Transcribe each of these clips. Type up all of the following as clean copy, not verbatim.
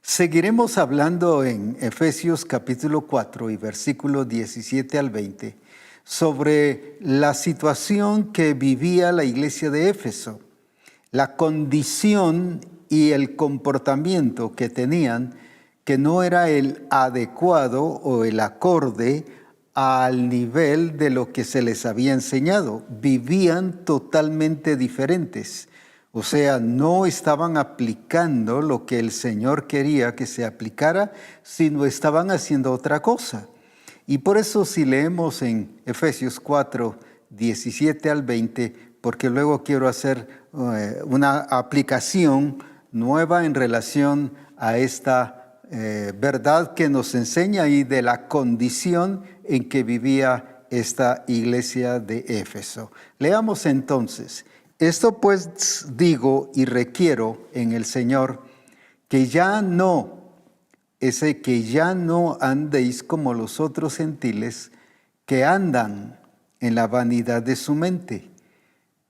Seguiremos hablando en Efesios capítulo 4 y versículos 17 al 20 sobre la situación que vivía la iglesia de Éfeso, la condición y el comportamiento que tenían, que no era el adecuado o el acorde al nivel de lo que se les había enseñado. Vivían totalmente diferentes. O sea, no estaban aplicando lo que el Señor quería que se aplicara, sino estaban haciendo otra cosa. Y por eso si leemos en Efesios 4, 17 al 20, porque luego quiero hacer una aplicación nueva en relación a esta verdad que nos enseña ahí de la condición en que vivía esta iglesia de Éfeso. Leamos entonces. Esto pues digo y requiero en el Señor que ya no andéis como los otros gentiles que andan en la vanidad de su mente,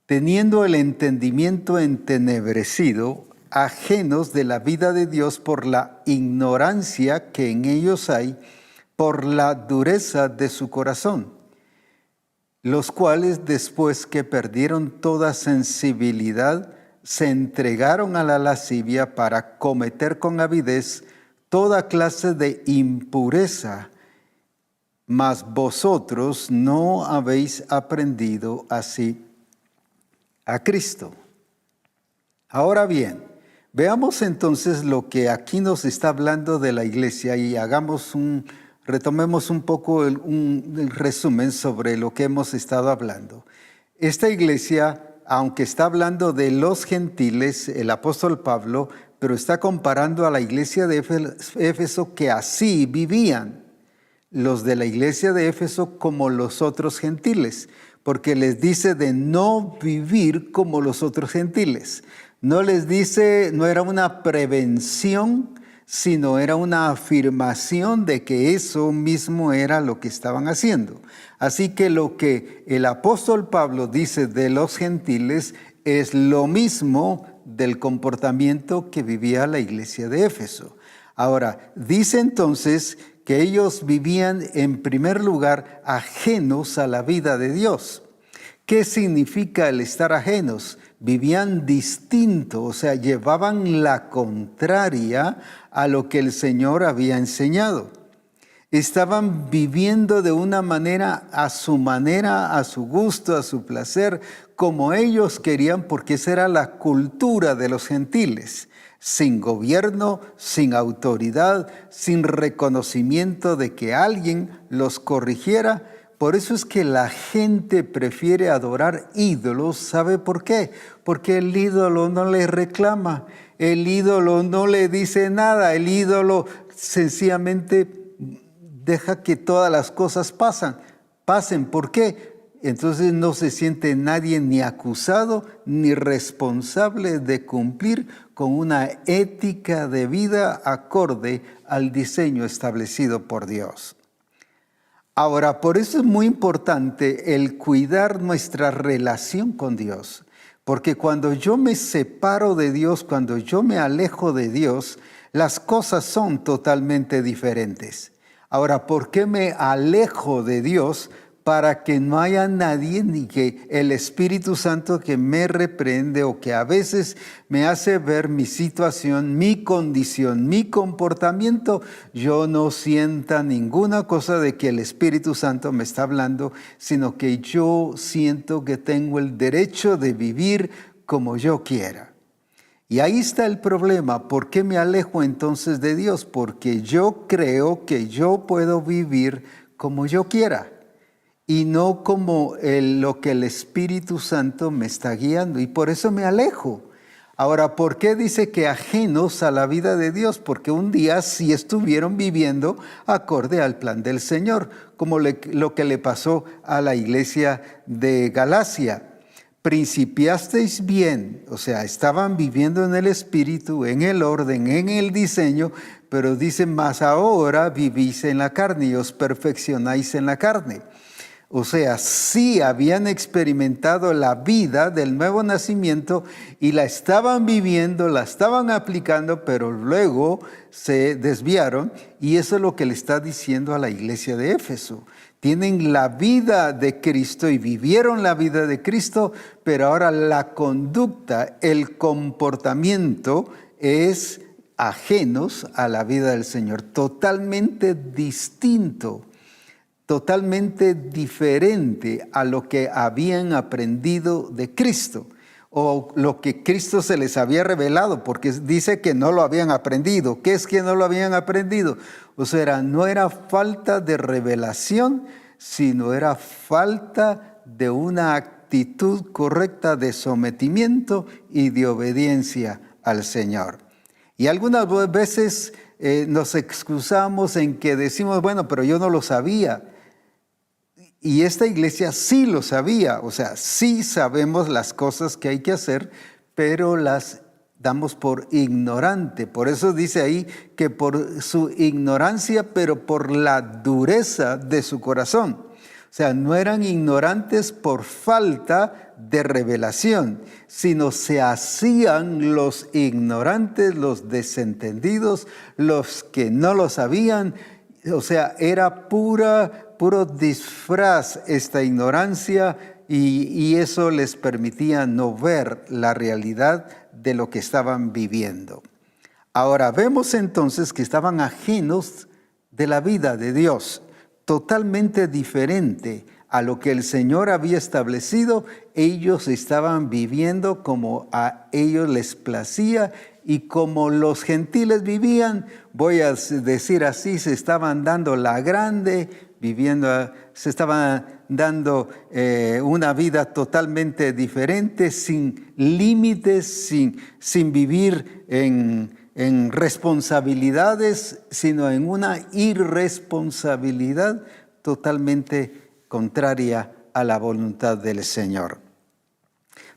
teniendo el entendimiento entenebrecido, ajenos de la vida de Dios por la ignorancia que en ellos hay, por la dureza de su corazón, los cuales después que perdieron toda sensibilidad, se entregaron a la lascivia para cometer con avidez toda clase de impureza, mas vosotros no habéis aprendido así a Cristo. Ahora bien, veamos entonces lo que aquí nos está hablando de la iglesia y retomemos un poco el resumen sobre lo que hemos estado hablando. Esta iglesia, aunque está hablando de los gentiles, el apóstol Pablo, pero está comparando a la iglesia de Éfeso que así vivían los de la iglesia de Éfeso como los otros gentiles, porque les dice de no vivir como los otros gentiles. No les dice, no era una prevención, sino era una afirmación de que eso mismo era lo que estaban haciendo. Así que lo que el apóstol Pablo dice de los gentiles es lo mismo del comportamiento que vivía la iglesia de Éfeso. Ahora, dice entonces que ellos vivían en primer lugar ajenos a la vida de Dios. ¿Qué significa el estar ajenos? Vivían distinto, o sea, llevaban la contraria a lo que el Señor había enseñado. Estaban viviendo de una manera, a su gusto, a su placer, como ellos querían, porque esa era la cultura de los gentiles. Sin gobierno, sin autoridad, sin reconocimiento de que alguien los corrigiera. Por eso es que la gente prefiere adorar ídolos. ¿Sabe por qué? Porque el ídolo no le reclama, el ídolo no le dice nada, el ídolo sencillamente deja que todas las cosas pasen. ¿Por qué? Entonces no se siente nadie ni acusado ni responsable de cumplir con una ética de vida acorde al diseño establecido por Dios. Ahora, por eso es muy importante el cuidar nuestra relación con Dios, porque cuando yo me separo de Dios, cuando yo me alejo de Dios, las cosas son totalmente diferentes. Ahora, ¿por qué me alejo de Dios? Para que no haya nadie ni que el Espíritu Santo que me reprende o que a veces me hace ver mi situación, mi condición, mi comportamiento, yo no sienta ninguna cosa de que el Espíritu Santo me está hablando, sino que yo siento que tengo el derecho de vivir como yo quiera. Y ahí está el problema. ¿Por qué me alejo entonces de Dios? Porque yo creo que yo puedo vivir como yo quiera y no como lo que el Espíritu Santo me está guiando. Y por eso me alejo. Ahora, ¿por qué dice que ajenos a la vida de Dios? Porque un día sí estuvieron viviendo acorde al plan del Señor, como lo que le pasó a la iglesia de Galacia. Principiasteis bien, o sea, estaban viviendo en el Espíritu, en el orden, en el diseño, pero dice, más ahora vivís en la carne y os perfeccionáis en la carne. O sea, sí habían experimentado la vida del nuevo nacimiento y la estaban viviendo, la estaban aplicando, pero luego se desviaron. Y eso es lo que le está diciendo a la iglesia de Éfeso. Tienen la vida de Cristo y vivieron la vida de Cristo, pero ahora la conducta, el comportamiento es ajenos a la vida del Señor, totalmente distinto, totalmente diferente a lo que habían aprendido de Cristo o lo que Cristo se les había revelado, porque dice que no lo habían aprendido. ¿Qué es que no lo habían aprendido? O sea, no era falta de revelación, sino era falta de una actitud correcta de sometimiento y de obediencia al Señor. Y algunas veces nos excusamos en que decimos, bueno, pero yo no lo sabía. Y esta iglesia sí lo sabía, o sea, sí sabemos las cosas que hay que hacer, pero las damos por ignorante. Por eso dice ahí que por su ignorancia, pero por la dureza de su corazón. O sea, no eran ignorantes por falta de revelación, sino se hacían los ignorantes, los desentendidos, los que no lo sabían. O sea, era puro disfraz esta ignorancia y eso les permitía no ver la realidad de lo que estaban viviendo. Ahora vemos entonces que estaban ajenos de la vida de Dios, totalmente diferente a lo que el Señor había establecido. Ellos estaban viviendo como a ellos les placía y como los gentiles vivían, voy a decir así, se estaban dando la grande, se estaban dando una vida totalmente diferente, sin límites, sin vivir en responsabilidades, sino en una irresponsabilidad totalmente contraria a la voluntad del Señor.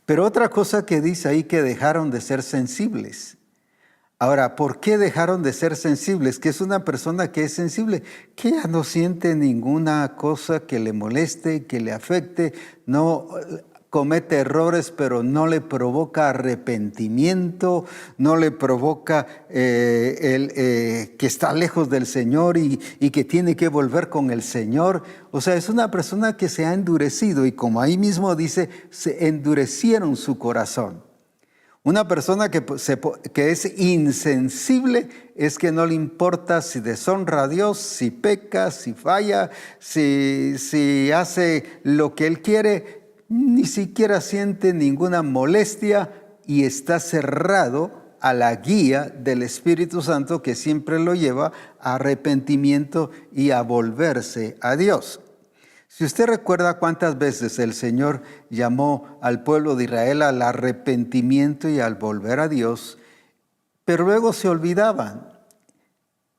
Pero otra cosa que dice ahí, que dejaron de ser sensibles. Ahora, ¿por qué dejaron de ser sensibles? Que es una persona que es sensible, que ya no siente ninguna cosa que le moleste, que le afecte, no comete errores, pero no le provoca arrepentimiento, no le provoca que está lejos del Señor y que tiene que volver con el Señor. O sea, es una persona que se ha endurecido y como ahí mismo dice, se endurecieron su corazón. Una persona que es insensible es que no le importa si deshonra a Dios, si peca, si falla, si hace lo que él quiere, ni siquiera siente ninguna molestia y está cerrado a la guía del Espíritu Santo que siempre lo lleva a arrepentimiento y a volverse a Dios. Si usted recuerda cuántas veces el Señor llamó al pueblo de Israel al arrepentimiento y al volver a Dios, pero luego se olvidaban.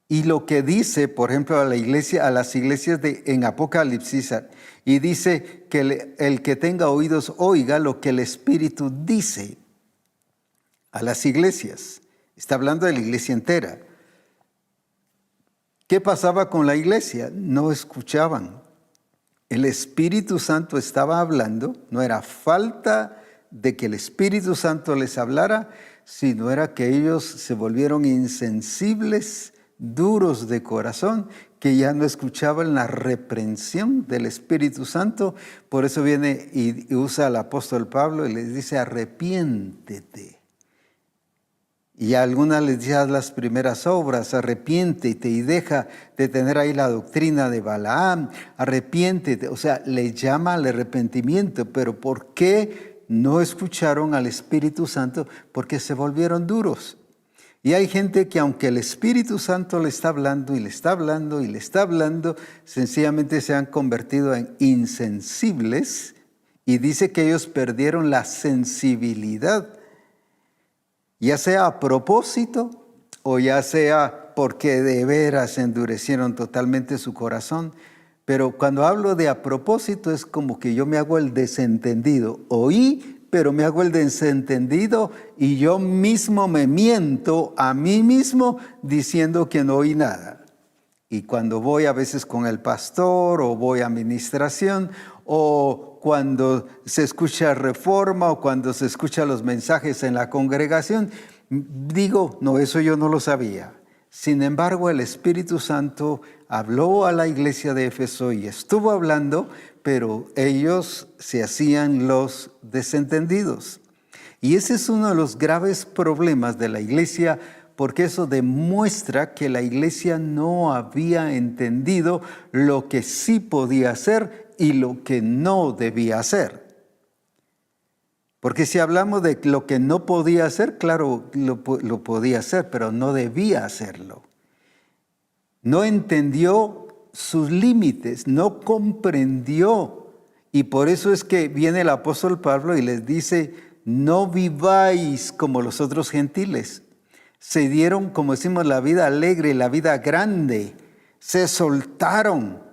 Y lo que dice, por ejemplo, a las iglesias en Apocalipsis, y dice que el que tenga oídos oiga lo que el Espíritu dice a las iglesias. Está hablando de la iglesia entera. ¿Qué pasaba con la iglesia? No escuchaban. El Espíritu Santo estaba hablando, no era falta de que el Espíritu Santo les hablara, sino era que ellos se volvieron insensibles, duros de corazón, que ya no escuchaban la reprensión del Espíritu Santo. Por eso viene y usa al apóstol Pablo y les dice, arrepiéntete. Y a algunas les dice, haz las primeras obras, arrepiéntete y deja de tener ahí la doctrina de Balaam, arrepiéntete. O sea, les llama al arrepentimiento, pero ¿por qué no escucharon al Espíritu Santo? Porque se volvieron duros. Y hay gente que aunque el Espíritu Santo le está hablando y le está hablando y le está hablando, sencillamente se han convertido en insensibles y dice que ellos perdieron la sensibilidad, ya sea a propósito o ya sea porque de veras endurecieron totalmente su corazón. Pero cuando hablo de a propósito es como que yo me hago el desentendido. Oí, pero me hago el desentendido y yo mismo me miento a mí mismo diciendo que no oí nada. Y cuando voy a veces con el pastor o voy a administración o cuando se escucha reforma o cuando se escuchan los mensajes en la congregación, digo, no, eso yo no lo sabía. Sin embargo, el Espíritu Santo habló a la iglesia de Éfeso y estuvo hablando, pero ellos se hacían los desentendidos. Y ese es uno de los graves problemas de la iglesia, porque eso demuestra que la iglesia no había entendido lo que sí podía hacer y lo que no debía hacer. Porque si hablamos de lo que no podía hacer, claro, lo podía hacer, pero no debía hacerlo. No entendió sus límites, no comprendió. Y por eso es que viene el apóstol Pablo y les dice, no viváis como los otros gentiles. Se dieron, como decimos, la vida alegre, la vida grande. Se soltaron.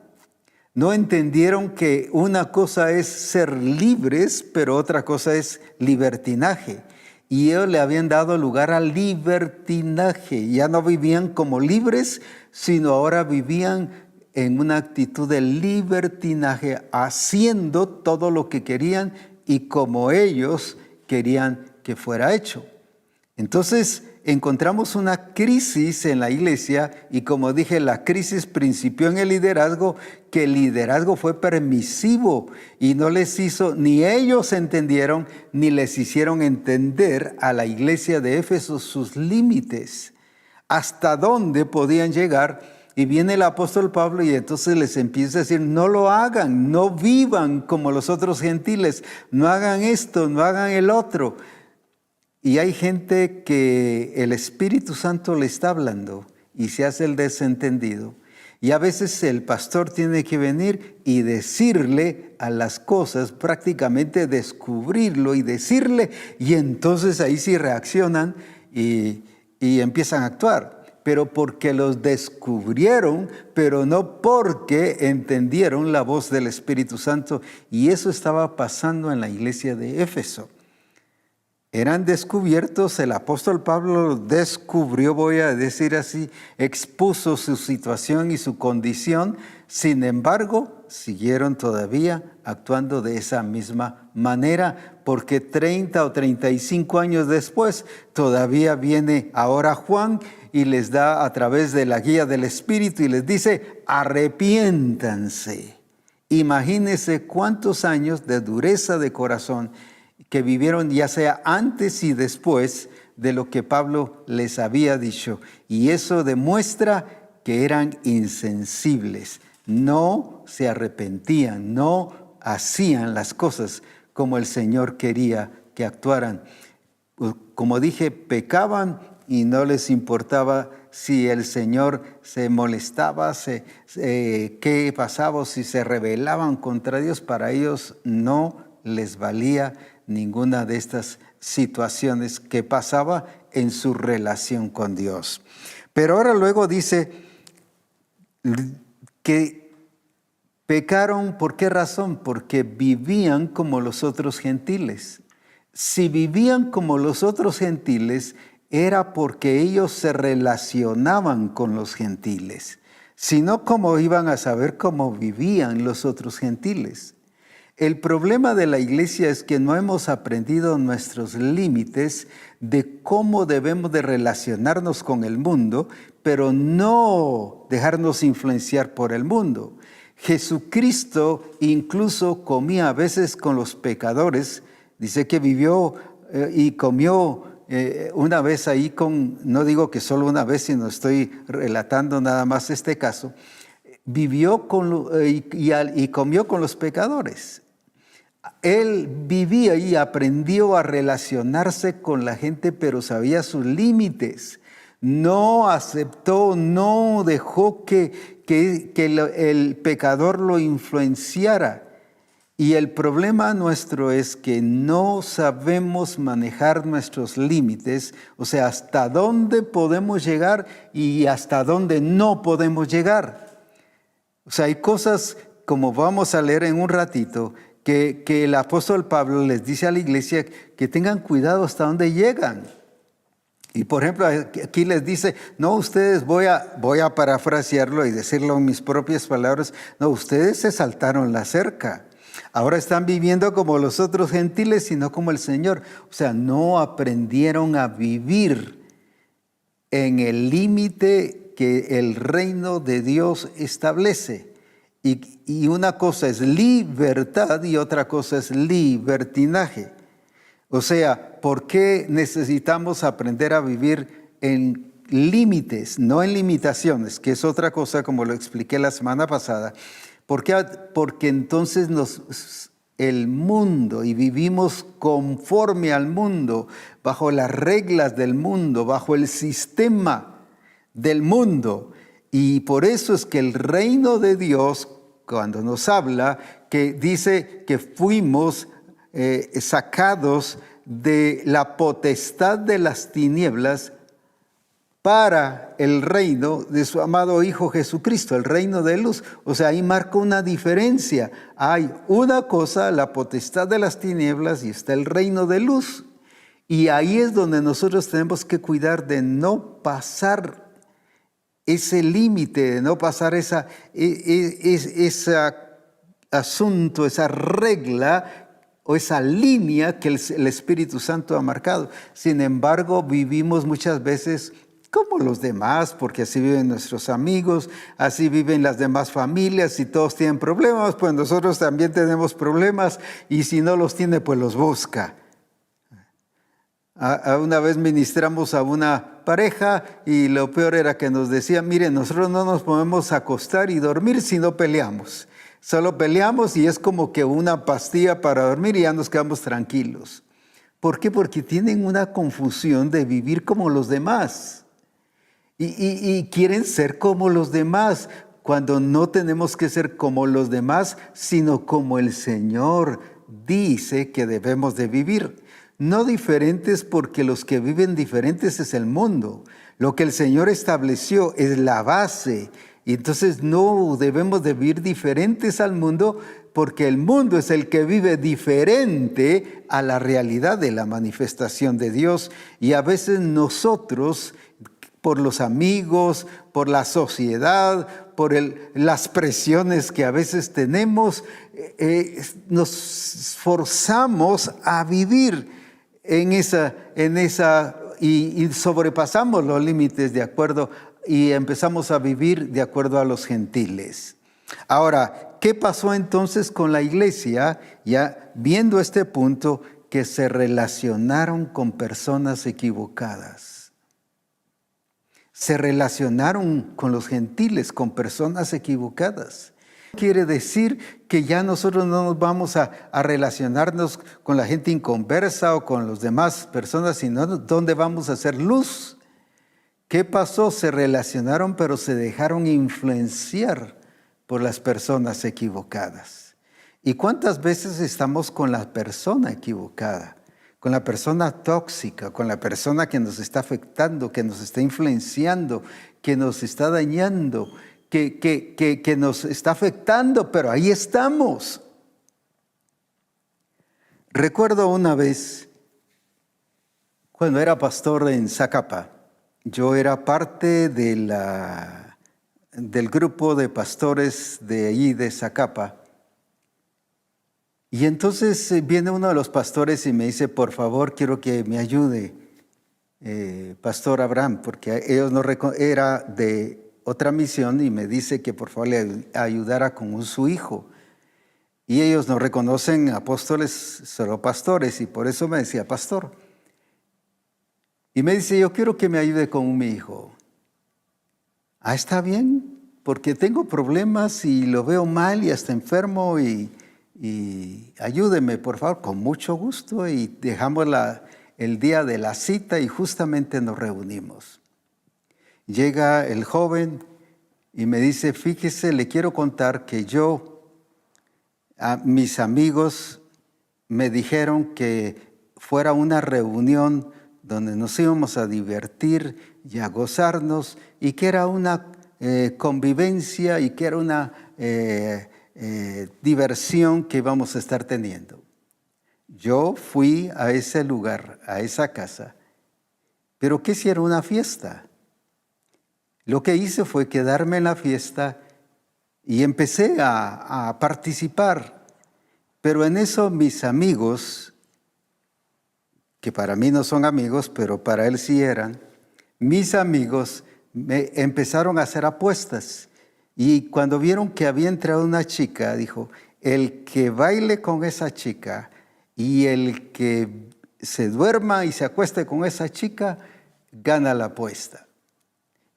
No entendieron que una cosa es ser libres, pero otra cosa es libertinaje. Y ellos le habían dado lugar al libertinaje. Ya no vivían como libres, sino ahora vivían en una actitud de libertinaje, haciendo todo lo que querían y como ellos querían que fuera hecho. Entonces encontramos una crisis en la iglesia y como dije, la crisis principió en el liderazgo, que el liderazgo fue permisivo y no les hizo, ni ellos entendieron, ni les hicieron entender a la iglesia de Éfeso sus límites, hasta dónde podían llegar. Y viene el apóstol Pablo y entonces les empieza a decir, no lo hagan, no vivan como los otros gentiles, no hagan esto, no hagan el otro. Y hay gente que el Espíritu Santo le está hablando y se hace el desentendido. Y a veces el pastor tiene que venir y decirle a las cosas, prácticamente descubrirlo y decirle, y entonces ahí sí reaccionan y empiezan a actuar. Pero porque los descubrieron, pero no porque entendieron la voz del Espíritu Santo. Y eso estaba pasando en la iglesia de Éfeso. Eran descubiertos, el apóstol Pablo los descubrió, voy a decir así, expuso su situación y su condición. Sin embargo, siguieron todavía actuando de esa misma manera, porque 30 o 35 años después, todavía viene ahora Juan y les da a través de la guía del Espíritu y les dice, arrepiéntanse. Imagínense cuántos años de dureza de corazón que vivieron ya sea antes y después de lo que Pablo les había dicho. Y eso demuestra que eran insensibles, no se arrepentían, no hacían las cosas como el Señor quería que actuaran. Como dije, pecaban y no les importaba si el Señor se molestaba, qué pasaba, o si se rebelaban contra Dios. Para ellos no les valía ninguna de estas situaciones que pasaba en su relación con Dios. Pero ahora luego dice que pecaron, ¿por qué razón? Porque vivían como los otros gentiles. Si vivían como los otros gentiles, era porque ellos se relacionaban con los gentiles. Si no, ¿cómo iban a saber cómo vivían los otros gentiles? El problema de la iglesia es que no hemos aprendido nuestros límites de cómo debemos de relacionarnos con el mundo, pero no dejarnos influenciar por el mundo. Jesucristo incluso comía a veces con los pecadores. Dice que vivió y comió una vez ahí no digo que solo una vez, sino estoy relatando nada más este caso. Vivió y comió con los pecadores. Él vivía y aprendió a relacionarse con la gente, pero sabía sus límites. No aceptó, no dejó que el pecador lo influenciara. Y el problema nuestro es que no sabemos manejar nuestros límites, o sea, hasta dónde podemos llegar y hasta dónde no podemos llegar. O sea, hay cosas, como vamos a leer en un ratito, que el apóstol Pablo les dice a la iglesia que tengan cuidado hasta dónde llegan. Y por ejemplo, aquí les dice, no, ustedes, voy a parafrasearlo y decirlo en mis propias palabras, no, ustedes se saltaron la cerca. Ahora están viviendo como los otros gentiles y no como el Señor. O sea, no aprendieron a vivir en el límite que el reino de Dios establece. Y una cosa es libertad y otra cosa es libertinaje. O sea, ¿por qué necesitamos aprender a vivir en límites, no en limitaciones, que es otra cosa como lo expliqué la semana pasada? ¿Por qué? Porque entonces el mundo, y vivimos conforme al mundo, bajo las reglas del mundo, bajo el sistema del mundo. Y por eso es que el reino de Dios, cuando nos habla, que dice que fuimos sacados de la potestad de las tinieblas para el reino de su amado Hijo Jesucristo, el reino de luz. O sea, ahí marca una diferencia. Hay una cosa, la potestad de las tinieblas, y está el reino de luz. Y ahí es donde nosotros tenemos que cuidar de no pasar ese límite, de no pasar ese asunto, esa regla o esa línea que el Espíritu Santo ha marcado. Sin embargo, vivimos muchas veces como los demás, porque así viven nuestros amigos, así viven las demás familias. Si todos tienen problemas, pues nosotros también tenemos problemas, y si no los tiene, pues los busca. Una vez ministramos a una pareja y lo peor era que nos decían, miren, nosotros no nos podemos acostar y dormir si no peleamos. Solo peleamos y es como que una pastilla para dormir y ya nos quedamos tranquilos. ¿Por qué? Porque tienen una confusión de vivir como los demás. Y quieren ser como los demás, cuando no tenemos que ser como los demás, sino como el Señor dice que debemos de vivir. No diferentes, porque los que viven diferentes es el mundo. Lo que el Señor estableció es la base. Y entonces no debemos de vivir diferentes al mundo, porque el mundo es el que vive diferente a la realidad de la manifestación de Dios. Y a veces nosotros, por los amigos, por la sociedad, por las presiones que a veces tenemos, nos forzamos a vivir en esa y sobrepasamos los límites de acuerdo y empezamos a vivir de acuerdo a los gentiles. Ahora, ¿qué pasó entonces con la iglesia? Ya viendo este punto, que se relacionaron con personas equivocadas. Se relacionaron con los gentiles, con personas equivocadas. Quiere decir que ya nosotros no nos vamos a relacionarnos con la gente inconversa o con las demás personas, sino donde vamos a hacer luz. ¿Qué pasó? Se relacionaron, pero se dejaron influenciar por las personas equivocadas. ¿Y cuántas veces estamos con la persona equivocada? Con la persona tóxica, con la persona que nos está afectando, que nos está influenciando, que nos está dañando, que nos está afectando, pero ahí estamos. Recuerdo una vez, cuando era pastor en Zacapa, yo era parte del grupo de pastores de allí de Zacapa. Y entonces viene uno de los pastores y me dice, por favor, quiero que me ayude, Pastor Abraham, porque ellos no era de otra misión, y me dice que por favor le ayudara con su hijo. Y ellos no reconocen apóstoles, solo pastores, y por eso me decía pastor. Y me dice, yo quiero que me ayude con mi hijo. Ah, está bien, porque tengo problemas y lo veo mal y hasta enfermo, y ayúdeme, por favor, con mucho gusto. Y dejamos el día de la cita y justamente nos reunimos. Llega el joven y me dice, fíjese, le quiero contar que mis amigos me dijeron que fuera una reunión donde nos íbamos a divertir y a gozarnos, y que era una convivencia y que era una diversión que íbamos a estar teniendo. Yo fui a ese lugar, a esa casa, Pero ¿qué si era una fiesta? Lo que hice fue quedarme en la fiesta y empecé a participar. Pero en eso mis amigos, que para mí no son amigos, pero para él sí eran, mis amigos me empezaron a hacer apuestas. Y cuando vieron que había entrado una chica, dijo, el que baile con esa chica y el que se duerma y se acueste con esa chica, gana la apuesta.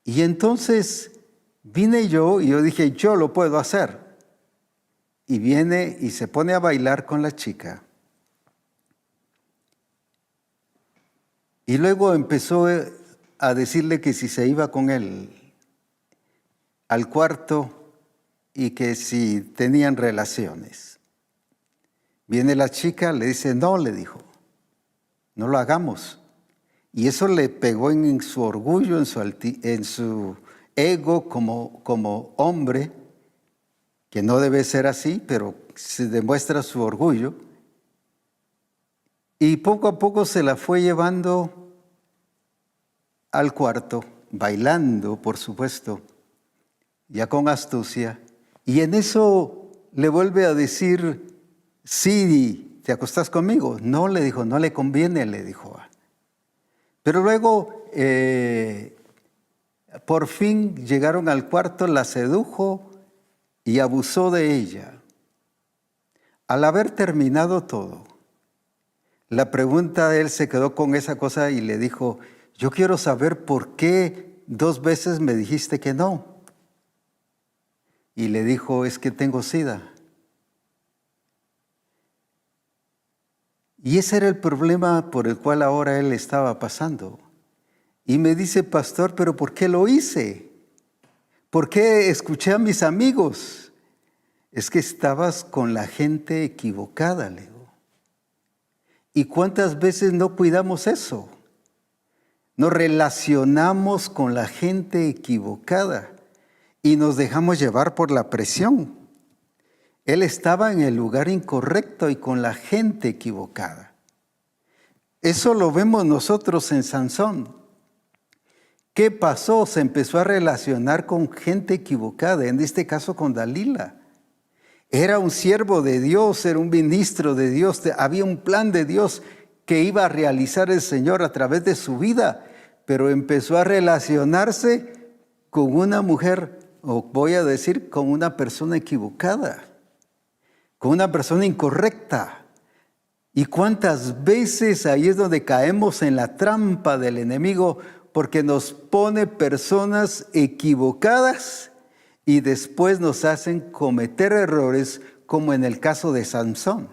Y entonces vine yo y yo dije, yo lo puedo hacer. Y viene y se pone a bailar con la chica. Y luego empezó a decirle que si se iba con él al cuarto y que si tenían relaciones. Viene la chica, le dice, no, le dijo, no lo hagamos. Y eso le pegó en su orgullo, en su ego como hombre, que no debe ser así, pero se demuestra su orgullo. Y poco a poco se la fue llevando al cuarto, bailando, por supuesto, ya con astucia. Y en eso le vuelve a decir, sí, ¿te acostás conmigo? No, le dijo, no le conviene, le dijo. Pero luego, por fin llegaron al cuarto, la sedujo y abusó de ella. Al haber terminado todo, la pregunta de él se quedó con esa cosa y le dijo, yo quiero saber por qué 2 veces me dijiste que no. Y le dijo, es que tengo SIDA. Y ese era el problema por el cual ahora él estaba pasando. Y me dice, pastor, ¿pero por qué lo hice? ¿Por qué escuché a mis amigos? Es que estabas con la gente equivocada, le digo. ¿Y cuántas veces no cuidamos eso? Nos relacionamos con la gente equivocada y nos dejamos llevar por la presión. Él estaba en el lugar incorrecto y con la gente equivocada. Eso lo vemos nosotros en Sansón. ¿Qué pasó? Se empezó a relacionar con gente equivocada, en este caso con Dalila. Era un siervo de Dios, era un ministro de Dios, había un plan de Dios que iba a realizar el Señor a través de su vida, pero empezó a relacionarse con una mujer, o voy a decir, con una persona equivocada, con una persona incorrecta. ¿Y cuántas veces ahí es donde caemos en la trampa del enemigo? Porque nos pone personas equivocadas y después nos hacen cometer errores, como en el caso de Sansón.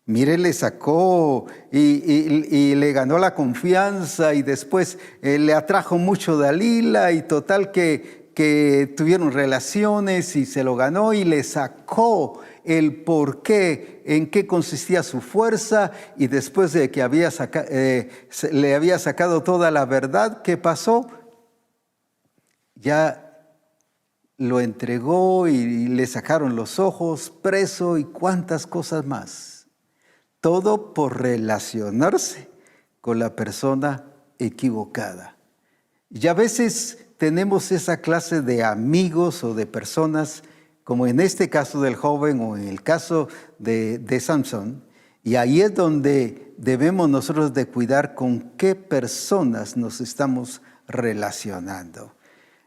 Mire, le sacó y le ganó la confianza y después le atrajo mucho Dalila y total que tuvieron relaciones y se lo ganó y le sacó el por qué, en qué consistía su fuerza, y después de que le había sacado toda la verdad, ¿qué pasó? Ya lo entregó y le sacaron los ojos, preso y cuántas cosas más. Todo por relacionarse con la persona equivocada. Y a veces tenemos esa clase de amigos o de personas, como en este caso del joven o en el caso de Sansón, y ahí es donde debemos nosotros de cuidar con qué personas nos estamos relacionando.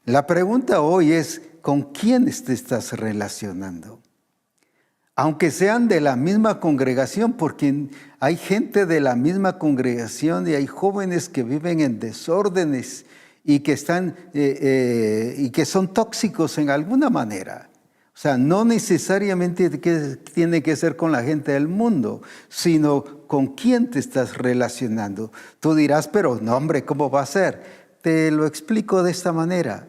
La pregunta hoy es, ¿con quiénes te estás relacionando? Aunque sean de la misma congregación, porque hay gente de la misma congregación y hay jóvenes que viven en desórdenes y que son tóxicos en alguna manera. O sea, no necesariamente tiene que ser con la gente del mundo, sino con quién te estás relacionando. Tú dirás, pero no, hombre, ¿cómo va a ser? Te lo explico de esta manera.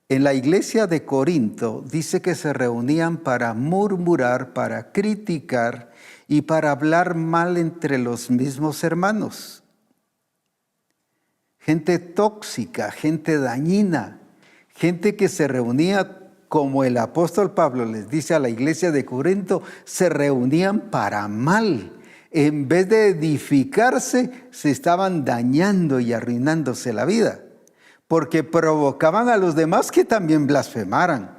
En la iglesia de Corinto dice que se reunían para murmurar, para criticar y para hablar mal entre los mismos hermanos. Gente tóxica, gente dañina, gente que se reunía, como el apóstol Pablo les dice a la iglesia de Corinto, se reunían para mal. En vez de edificarse, se estaban dañando y arruinándose la vida, porque provocaban a los demás que también blasfemaran.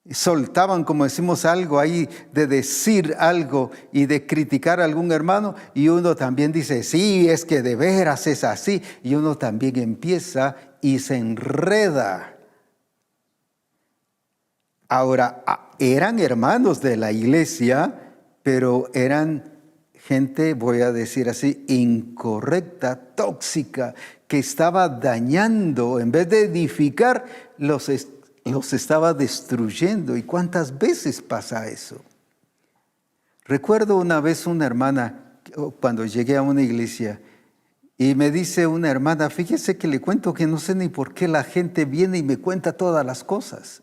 Soltaban, como decimos, algo ahí de decir algo y de criticar a algún hermano, y uno también dice, sí, es que de veras es así, y uno también empieza y se enreda. Ahora, eran hermanos de la iglesia, pero eran gente, voy a decir así, incorrecta, tóxica, que estaba dañando, en vez de edificar, los estaba destruyendo. ¿Y cuántas veces pasa eso? Recuerdo una vez una hermana, cuando llegué a una iglesia, y me dice una hermana, fíjese que le cuento que no sé ni por qué la gente viene y me cuenta todas las cosas.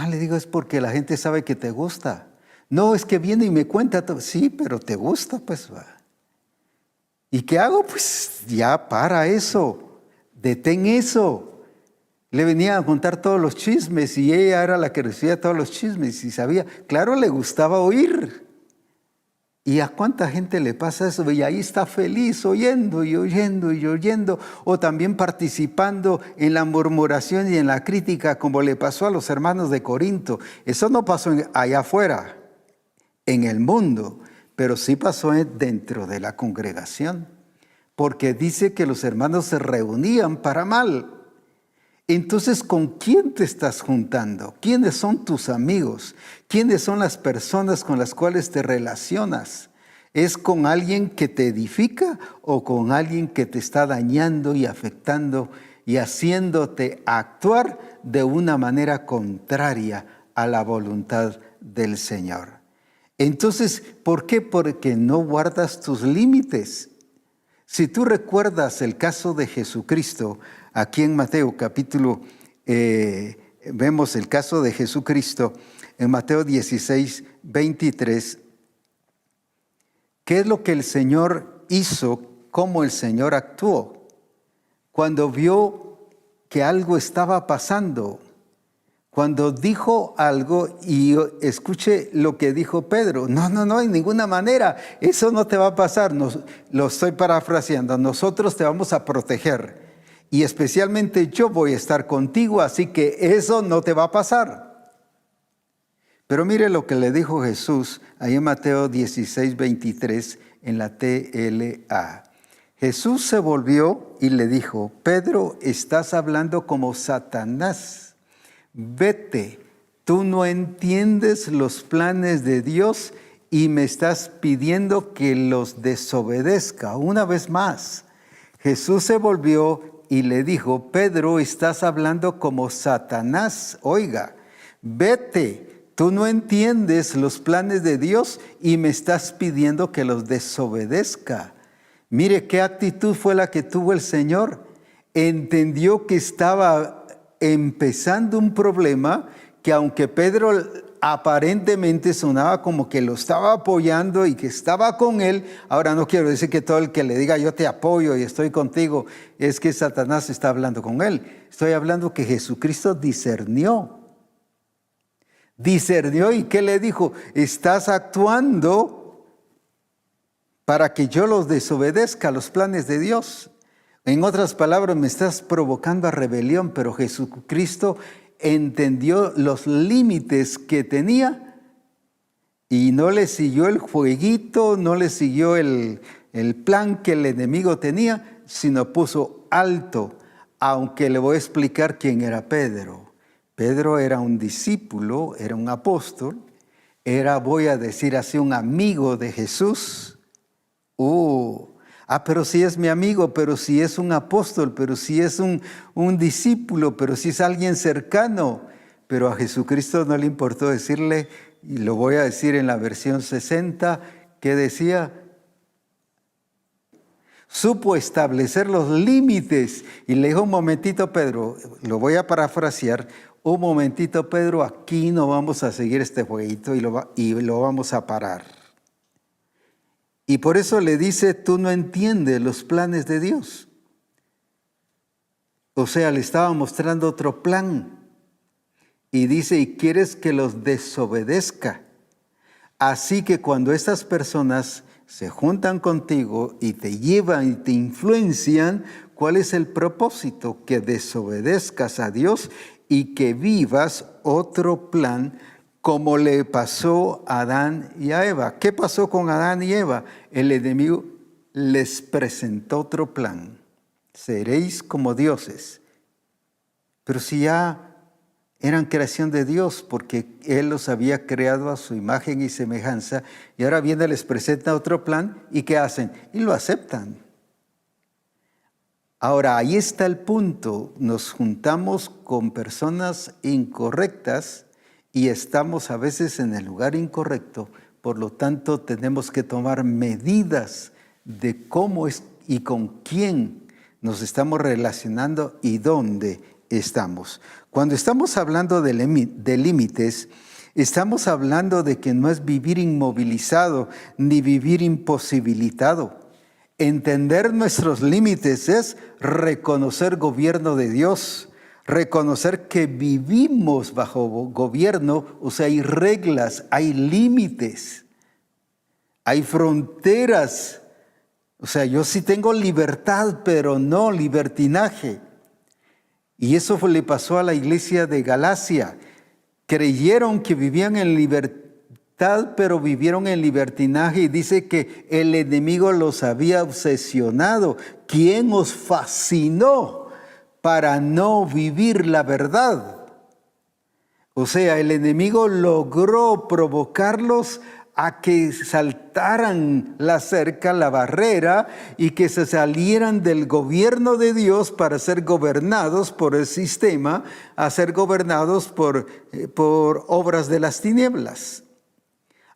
Le digo, es porque la gente sabe que te gusta. No, es que viene y me cuenta todo. Sí, pero te gusta, pues va. ¿Y qué hago? Pues ya para eso, detén eso. Le venía a contar todos los chismes y ella era la que recibía todos los chismes y sabía, claro, le gustaba oír. ¿Y a cuánta gente le pasa eso? Y ahí está feliz oyendo y oyendo y oyendo, o también participando en la murmuración y en la crítica, como le pasó a los hermanos de Corinto. Eso no pasó allá afuera, en el mundo, pero sí pasó dentro de la congregación, porque dice que los hermanos se reunían para mal. Entonces, ¿con quién te estás juntando? ¿Quiénes son tus amigos? ¿Quiénes son las personas con las cuales te relacionas? ¿Es con alguien que te edifica o con alguien que te está dañando y afectando y haciéndote actuar de una manera contraria a la voluntad del Señor? Entonces, ¿por qué? Porque no guardas tus límites. Si tú recuerdas el caso de Jesucristo, aquí en Mateo capítulo, vemos el caso de Jesucristo en Mateo 16, 23. ¿Qué es lo que el Señor hizo? ¿Cómo el Señor actuó? Cuando vio que algo estaba pasando, cuando dijo algo, y escuche lo que dijo Pedro, no, en ninguna manera, eso no te va a pasar, lo estoy parafraseando, nosotros te vamos a proteger y especialmente yo voy a estar contigo, así que eso no te va a pasar. Pero mire lo que le dijo Jesús ahí en Mateo 16, 23 en la TLA. Jesús se volvió y le dijo, Pedro, estás hablando como Satanás. Vete, tú no entiendes los planes de Dios y me estás pidiendo que los desobedezca. Una vez más, Jesús se volvió y le dijo, Pedro, estás hablando como Satanás. Oiga, vete, tú no entiendes los planes de Dios y me estás pidiendo que los desobedezca. Mire qué actitud fue la que tuvo el Señor. Entendió que estaba empezando un problema que, aunque Pedro aparentemente sonaba como que lo estaba apoyando y que estaba con él, ahora no quiero decir que todo el que le diga yo te apoyo y estoy contigo es que Satanás está hablando con él. Estoy hablando que Jesucristo discernió y ¿qué le dijo? Estás actuando para que yo los desobedezca, los planes de Dios. En otras palabras, me estás provocando a rebelión, pero Jesucristo entendió los límites que tenía y no le siguió el jueguito, no le siguió el plan que el enemigo tenía, sino puso alto, aunque le voy a explicar quién era Pedro. Pedro era un discípulo, era un apóstol, era, voy a decir así, un amigo de Jesús. Pero si es mi amigo, pero si es un apóstol, pero si es un discípulo, pero si es alguien cercano. Pero a Jesucristo no le importó decirle, y lo voy a decir en la versión 60, que decía, supo establecer los límites y le dijo, un momentito Pedro, lo voy a parafrasear, un momentito Pedro, aquí no vamos a seguir este jueguito y lo vamos a parar. Y por eso le dice, tú no entiendes los planes de Dios. O sea, le estaba mostrando otro plan. Y dice, ¿y quieres que los desobedezca? Así que cuando estas personas se juntan contigo y te llevan y te influencian, ¿cuál es el propósito? Que desobedezcas a Dios y que vivas otro plan como le pasó a Adán y a Eva. ¿Qué pasó con Adán y Eva? El enemigo les presentó otro plan. Seréis como dioses. Pero si ya eran creación de Dios, porque Él los había creado a su imagen y semejanza, y ahora viene, les presenta otro plan, ¿y qué hacen? Y lo aceptan. Ahora, ahí está el punto. Nos juntamos con personas incorrectas y estamos a veces en el lugar incorrecto. Por lo tanto, tenemos que tomar medidas de cómo es y con quién nos estamos relacionando y dónde estamos. Cuando estamos hablando de límites, estamos hablando de que no es vivir inmovilizado ni vivir imposibilitado. Entender nuestros límites es reconocer gobierno de Dios, reconocer que vivimos bajo gobierno, o sea, hay reglas, hay límites, hay fronteras. O sea, yo sí tengo libertad, pero no libertinaje. Y eso le pasó a la iglesia de Galacia. Creyeron que vivían en libertad, pero vivieron en libertinaje. Y dice que el enemigo los había obsesionado. ¿Quién os fascinó para no vivir la verdad? O sea, el enemigo logró provocarlos a que saltaran la cerca, la barrera, y que se salieran del gobierno de Dios para ser gobernados por el sistema, a ser gobernados por obras de las tinieblas.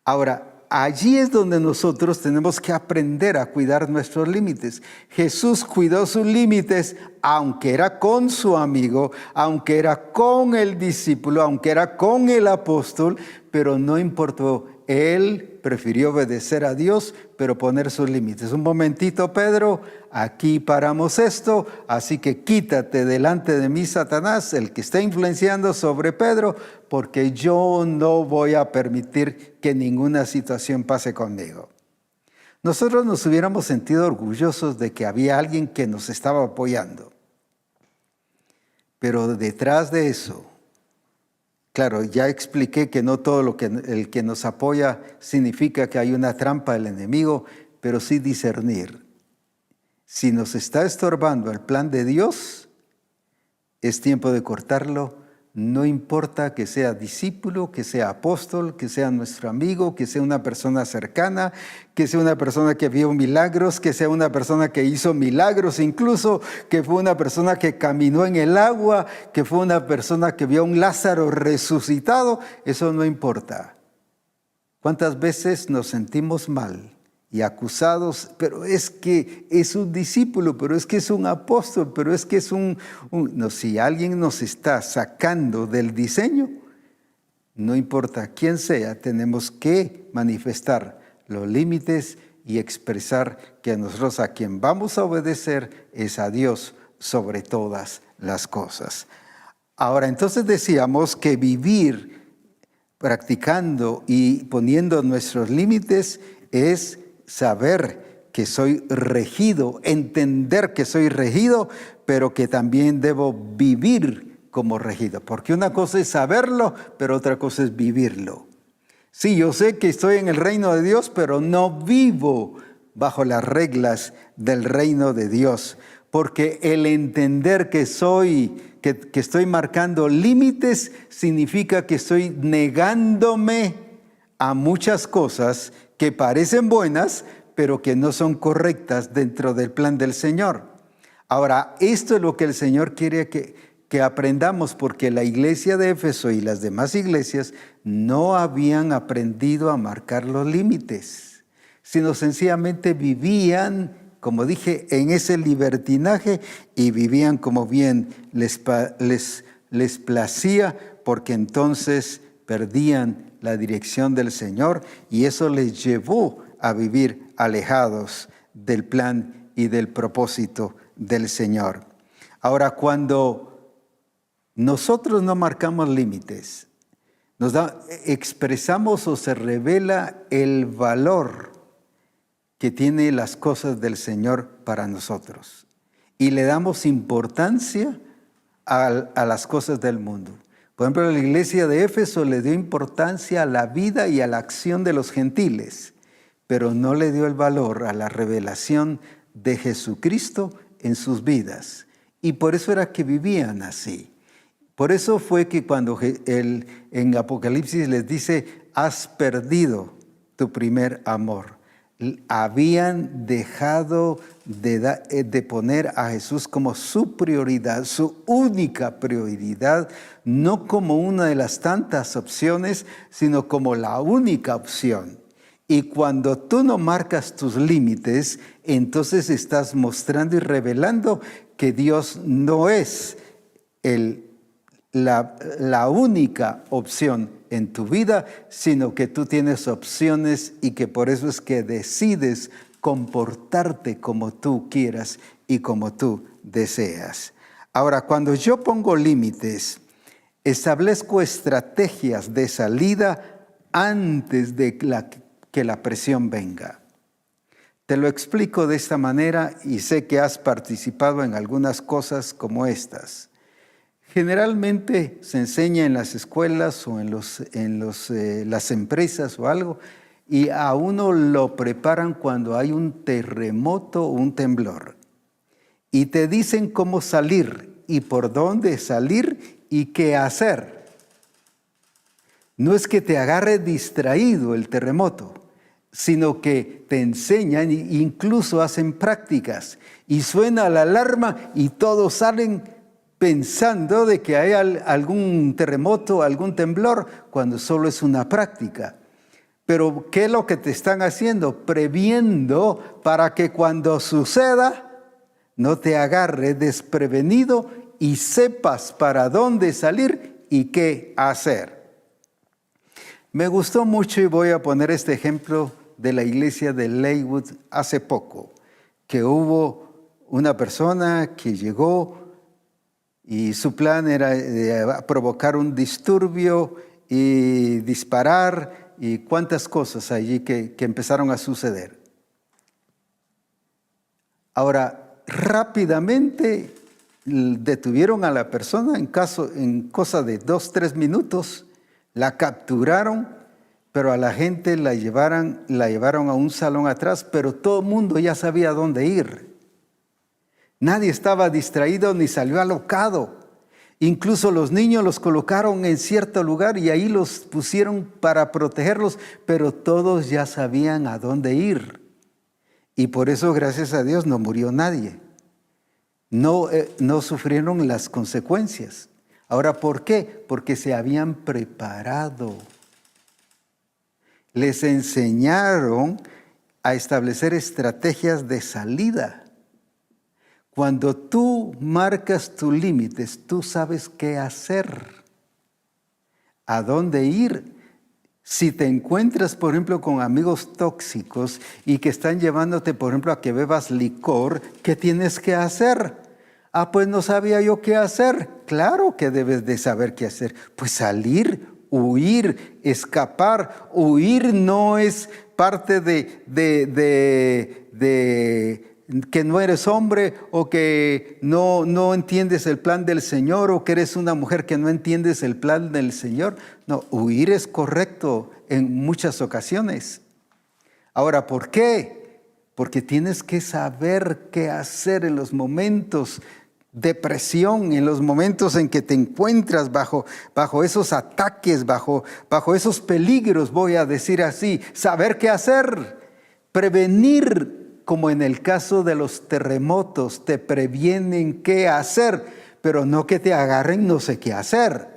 Ahora, allí es donde nosotros tenemos que aprender a cuidar nuestros límites. Jesús cuidó sus límites, aunque era con su amigo, aunque era con el discípulo, aunque era con el apóstol, pero no importó. Él prefirió obedecer a Dios, pero poner sus límites. Un momentito, Pedro, aquí paramos esto, así que quítate delante de mí, Satanás, el que está influenciando sobre Pedro, porque yo no voy a permitir que ninguna situación pase conmigo. Nosotros nos hubiéramos sentido orgullosos de que había alguien que nos estaba apoyando. Pero detrás de eso, claro, ya expliqué que no todo el que nos apoya significa que hay una trampa del enemigo, pero sí discernir. Si nos está estorbando el plan de Dios, es tiempo de cortarlo. No importa que sea discípulo, que sea apóstol, que sea nuestro amigo, que sea una persona cercana, que sea una persona que vio milagros, que sea una persona que hizo milagros, incluso que fue una persona que caminó en el agua, que fue una persona que vio a un Lázaro resucitado. Eso no importa. ¿Cuántas veces nos sentimos mal y acusados? Pero es que es un discípulo, pero es que es un apóstol, pero es que es no, si alguien nos está sacando del diseño, no importa quién sea, tenemos que manifestar los límites y expresar que nosotros a quien vamos a obedecer es a Dios sobre todas las cosas. Ahora, entonces decíamos que vivir practicando y poniendo nuestros límites es saber que soy regido, entender que soy regido, pero que también debo vivir como regido. Porque una cosa es saberlo, pero otra cosa es vivirlo. Sí, yo sé que estoy en el reino de Dios, pero no vivo bajo las reglas del reino de Dios. Porque el entender que estoy marcando límites significa que estoy negándome a muchas cosas que parecen buenas, pero que no son correctas dentro del plan del Señor. Ahora, esto es lo que el Señor quiere que aprendamos, porque la iglesia de Éfeso y las demás iglesias no habían aprendido a marcar los límites, sino sencillamente vivían, como dije, en ese libertinaje y vivían como bien les placía, porque entonces perdían la dirección del Señor y eso les llevó a vivir alejados del plan y del propósito del Señor. Ahora, cuando nosotros no marcamos límites, expresamos o se revela el valor que tienen las cosas del Señor para nosotros. Y le damos importancia a las cosas del mundo. Por ejemplo, la iglesia de Éfeso le dio importancia a la vida y a la acción de los gentiles, pero no le dio el valor a la revelación de Jesucristo en sus vidas. Y por eso era que vivían así. Por eso fue que cuando en Apocalipsis les dice, has perdido tu primer amor. Habían dejado de poner a Jesús como su prioridad, su única prioridad, no como una de las tantas opciones, sino como la única opción. Y cuando tú no marcas tus límites, entonces estás mostrando y revelando que Dios no es la única opción en tu vida, sino que tú tienes opciones y que por eso es que decides comportarte como tú quieras y como tú deseas. Ahora, cuando yo pongo límites, establezco estrategias de salida antes de que la presión venga. Te lo explico de esta manera y sé que has participado en algunas cosas como estas. Generalmente se enseña en las escuelas o en las empresas o algo, y a uno lo preparan cuando hay un terremoto o un temblor. Y te dicen cómo salir y por dónde salir y qué hacer. No es que te agarre distraído el terremoto, sino que te enseñan e incluso hacen prácticas. Y suena la alarma y todos salen pensando de que hay algún terremoto, algún temblor, cuando solo es una práctica. Pero ¿qué es lo que te están haciendo? Previendo para que cuando suceda no te agarre desprevenido y sepas para dónde salir y qué hacer. Me gustó mucho y voy a poner este ejemplo de la iglesia de Leywood hace poco, que hubo una persona que llegó y su plan era provocar un disturbio y disparar y cuántas cosas allí que empezaron a suceder. Ahora, rápidamente detuvieron a la persona en cosa de 2-3 minutos, la capturaron, pero a la gente la llevaron a un salón atrás, pero todo el mundo ya sabía dónde ir. Nadie estaba distraído ni salió alocado. Incluso los niños los colocaron en cierto lugar y ahí los pusieron para protegerlos, pero todos ya sabían a dónde ir. Y por eso, gracias a Dios, no murió nadie. No sufrieron las consecuencias. Ahora, ¿por qué? Porque se habían preparado. Les enseñaron a establecer estrategias de salida. Cuando tú marcas tus límites, tú sabes qué hacer, a dónde ir. Si te encuentras, por ejemplo, con amigos tóxicos y que están llevándote, por ejemplo, a que bebas licor, ¿qué tienes que hacer? Ah, pues no sabía yo qué hacer. Claro que debes de saber qué hacer. Pues salir, huir, escapar. Huir no es parte de que no eres hombre o que no entiendes el plan del Señor o que eres una mujer que no entiendes el plan del Señor. No, huir es correcto en muchas ocasiones. Ahora, ¿por qué? Porque tienes que saber qué hacer en los momentos de presión, en los momentos en que te encuentras bajo esos ataques, bajo esos peligros, voy a decir así. Saber qué hacer, prevenir. Como en el caso de los terremotos, te previenen qué hacer, pero no que te agarren no sé qué hacer.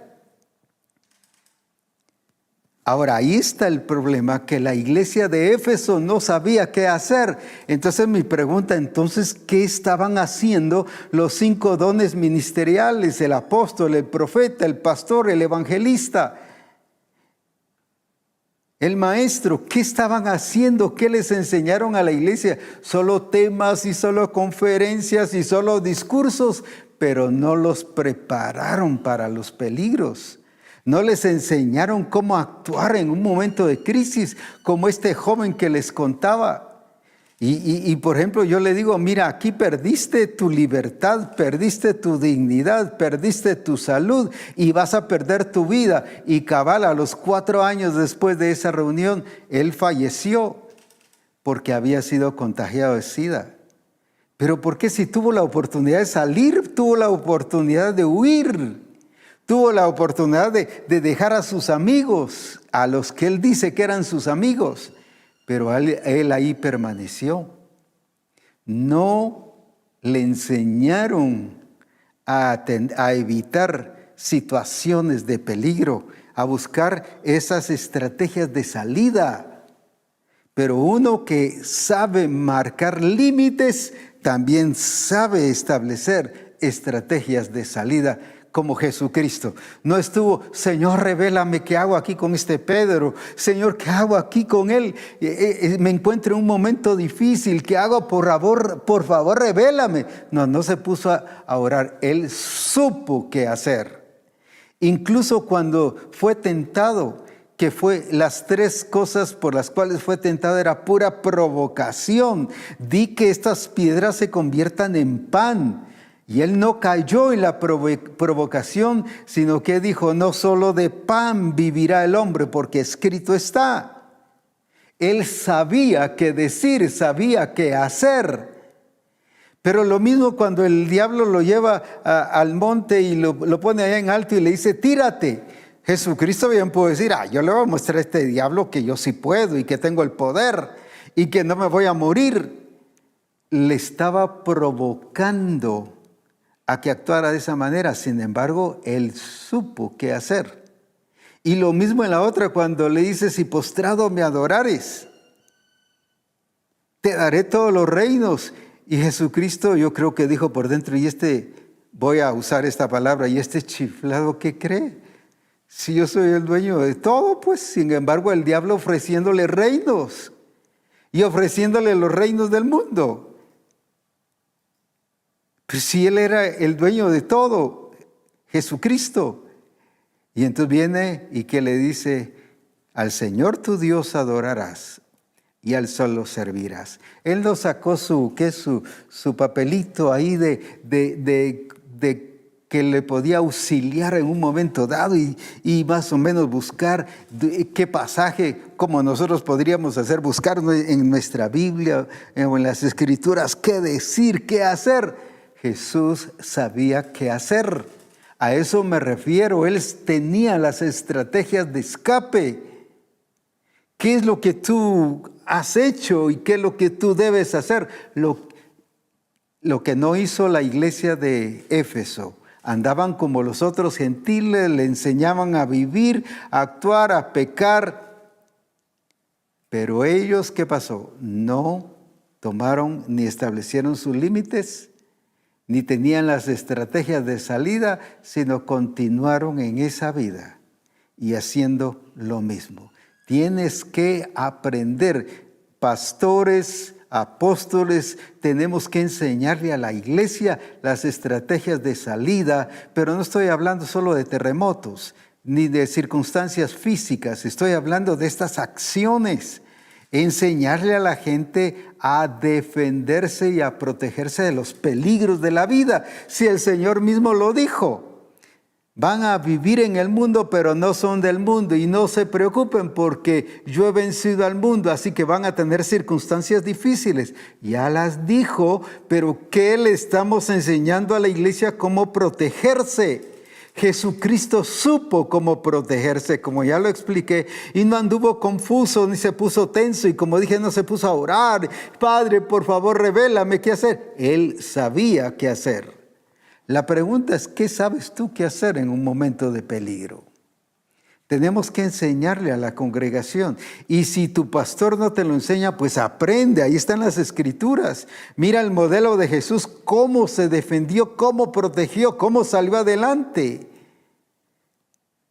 Ahora, ahí está el problema, que la iglesia de Éfeso no sabía qué hacer. Entonces mi pregunta, ¿qué estaban haciendo los 5 dones ministeriales? El apóstol, el profeta, el pastor, el evangelista, el maestro. ¿Qué estaban haciendo? ¿Qué les enseñaron a la iglesia? Solo temas y solo conferencias y solo discursos, pero no los prepararon para los peligros. No les enseñaron cómo actuar en un momento de crisis, como este joven que les contaba. Y por ejemplo, yo le digo, mira, aquí perdiste tu libertad, perdiste tu dignidad, perdiste tu salud y vas a perder tu vida. Y cabal, a los 4 años después de esa reunión, él falleció porque había sido contagiado de SIDA. Pero ¿por qué si tuvo la oportunidad de salir, tuvo la oportunidad de huir? Tuvo la oportunidad de dejar a sus amigos, a los que él dice que eran sus amigos, pero él ahí permaneció. No le enseñaron a evitar situaciones de peligro, a buscar esas estrategias de salida. Pero uno que sabe marcar límites, también sabe establecer estrategias de salida, como Jesucristo. No estuvo, Señor, revélame qué hago aquí con este Pedro. Señor, ¿qué hago aquí con él? Me encuentro en un momento difícil. ¿Qué hago? Por favor, revélame. No se puso a orar. Él supo qué hacer. Incluso cuando fue tentado, que fue las 3 cosas por las cuales fue tentado, era pura provocación. Di que estas piedras se conviertan en pan. Y él no cayó en la provocación, sino que dijo, no solo de pan vivirá el hombre, porque escrito está. Él sabía qué decir, sabía qué hacer. Pero lo mismo cuando el diablo lo lleva al monte y lo pone allá en alto y le dice, tírate. Jesucristo bien pudo decir, yo le voy a mostrar a este diablo que yo sí puedo y que tengo el poder y que no me voy a morir. Le estaba provocando a que actuara de esa manera. Sin embargo, él supo qué hacer. Y lo mismo en la otra, cuando le dice, si postrado me adorares, te daré todos los reinos. Y Jesucristo, yo creo que dijo por dentro, voy a usar esta palabra, y este chiflado, ¿qué cree? Si yo soy el dueño de todo, pues, sin embargo, el diablo ofreciéndole reinos y ofreciéndole los reinos del mundo. Pues si él era el dueño de todo, Jesucristo. Y entonces viene y que le dice, al Señor tu Dios adorarás y al solo servirás. Él no sacó su papelito ahí de que le podía auxiliar en un momento dado y más o menos buscar qué pasaje, como nosotros podríamos hacer, buscar en nuestra Biblia o en las Escrituras, qué decir, qué hacer. Jesús sabía qué hacer. A eso me refiero. Él tenía las estrategias de escape. ¿Qué es lo que tú has hecho y qué es lo que tú debes hacer? Lo que no hizo la iglesia de Éfeso. Andaban como los otros gentiles, le enseñaban a vivir, a actuar, a pecar. Pero ellos, ¿qué pasó? No tomaron ni establecieron sus límites, ni tenían las estrategias de salida, sino continuaron en esa vida y haciendo lo mismo. Tienes que aprender, pastores, apóstoles, tenemos que enseñarle a la iglesia las estrategias de salida, pero no estoy hablando solo de terremotos, ni de circunstancias físicas, estoy hablando de estas acciones. Enseñarle a la gente a defenderse y a protegerse de los peligros de la vida. Si el Señor mismo lo dijo, van a vivir en el mundo, pero no son del mundo. Y no se preocupen porque yo he vencido al mundo, así que van a tener circunstancias difíciles. Ya las dijo, pero ¿qué le estamos enseñando a la iglesia? Cómo protegerse. Jesucristo supo cómo protegerse, como ya lo expliqué, y no anduvo confuso ni se puso tenso, y como dije, no se puso a orar, Padre, por favor, revélame qué hacer. Él sabía qué hacer. La pregunta es, ¿qué sabes tú qué hacer en un momento de peligro? Tenemos que enseñarle a la congregación. Y si tu pastor no te lo enseña, pues aprende. Ahí están las Escrituras. Mira el modelo de Jesús, cómo se defendió, cómo protegió, cómo salió adelante.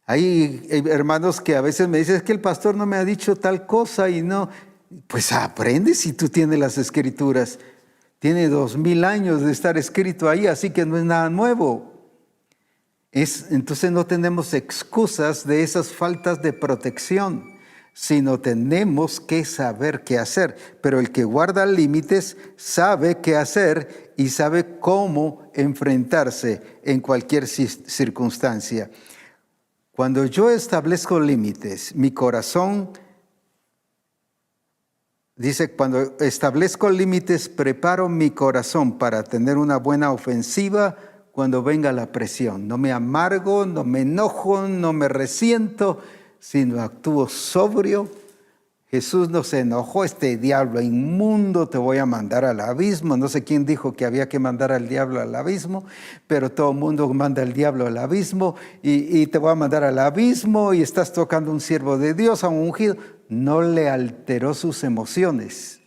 Hay hermanos que a veces me dicen, es que el pastor no me ha dicho tal cosa y no. Pues aprende si tú tienes las Escrituras. Tiene 2000 años de estar escrito ahí, así que no es nada nuevo. Entonces no tenemos excusas de esas faltas de protección, sino tenemos que saber qué hacer. Pero el que guarda límites sabe qué hacer y sabe cómo enfrentarse en cualquier circunstancia. Cuando yo establezco límites, mi corazón, dice, cuando establezco límites, preparo mi corazón para tener una buena ofensiva cuando venga la presión. No me amargo, no me enojo, no me resiento, sino actúo sobrio. Jesús no se enojó, este diablo inmundo te voy a mandar al abismo. No sé quién dijo que había que mandar al diablo al abismo, pero todo el mundo manda al diablo al abismo y te voy a mandar al abismo y estás tocando a un siervo de Dios, a un ungido. No le alteró sus emociones,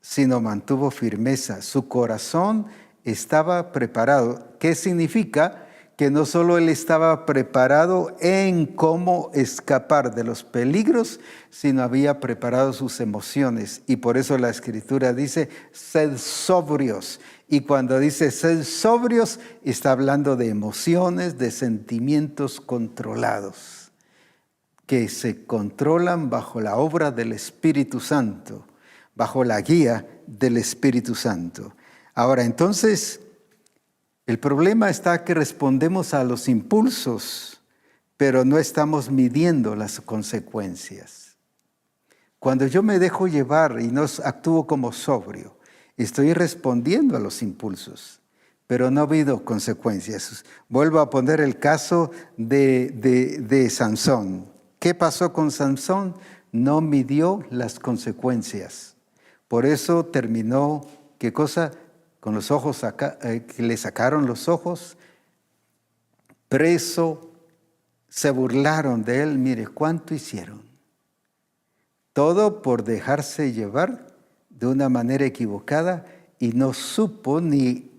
sino mantuvo firmeza. Su corazón estaba preparado. ¿Qué significa? Que no solo él estaba preparado en cómo escapar de los peligros, sino había preparado sus emociones. Y por eso la Escritura dice, sed sobrios. Y cuando dice sed sobrios, está hablando de emociones, de sentimientos controlados, que se controlan bajo la obra del Espíritu Santo, bajo la guía del Espíritu Santo. Ahora, entonces, el problema está que respondemos a los impulsos, pero no estamos midiendo las consecuencias. Cuando yo me dejo llevar y no actúo como sobrio, estoy respondiendo a los impulsos, pero no ha habido consecuencias. Vuelvo a poner el caso de Sansón. ¿Qué pasó con Sansón? No midió las consecuencias. Por eso terminó, ¿qué cosa? Con los ojos, que le sacaron los ojos, preso, se burlaron de él. Mire, ¿cuánto hicieron? Todo por dejarse llevar de una manera equivocada y no supo ni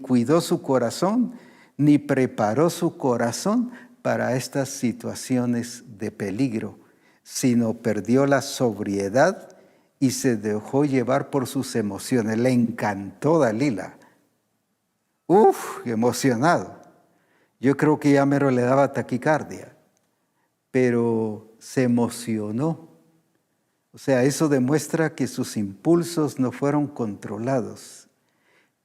cuidó su corazón, ni preparó su corazón para estas situaciones de peligro, sino perdió la sobriedad y se dejó llevar por sus emociones. Le encantó Dalila. Emocionado. Yo creo que ya mero le daba taquicardia, pero se emocionó. O sea, eso demuestra que sus impulsos no fueron controlados.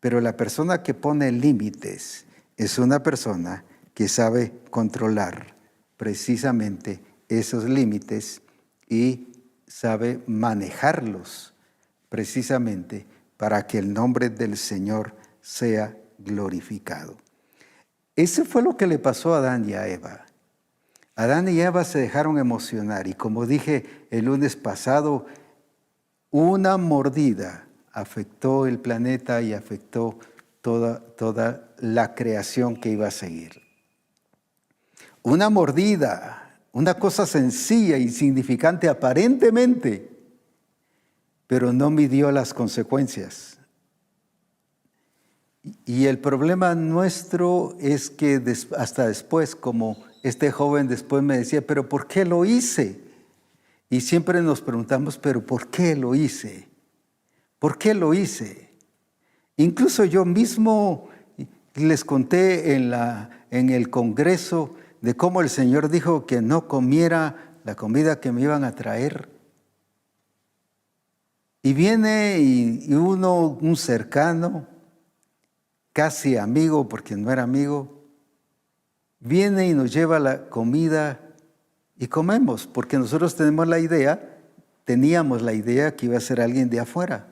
Pero la persona que pone límites es una persona que sabe controlar precisamente esos límites y sabe manejarlos precisamente para que el nombre del Señor sea glorificado. Ese fue lo que le pasó a Adán y a Eva. Adán y Eva se dejaron emocionar y como dije el lunes pasado, una mordida afectó el planeta y afectó toda la creación que iba a seguir. Una mordida. Una cosa sencilla, insignificante aparentemente, pero no midió las consecuencias. Y el problema nuestro es que hasta después, como este joven después me decía, ¿pero por qué lo hice? Y siempre nos preguntamos, ¿pero por qué lo hice? ¿Por qué lo hice? Incluso yo mismo les conté en el Congreso de cómo el Señor dijo que no comiera la comida que me iban a traer. Y viene y uno, un cercano, casi amigo, porque no era amigo, viene y nos lleva la comida y comemos, porque nosotros teníamos la idea que iba a ser alguien de afuera.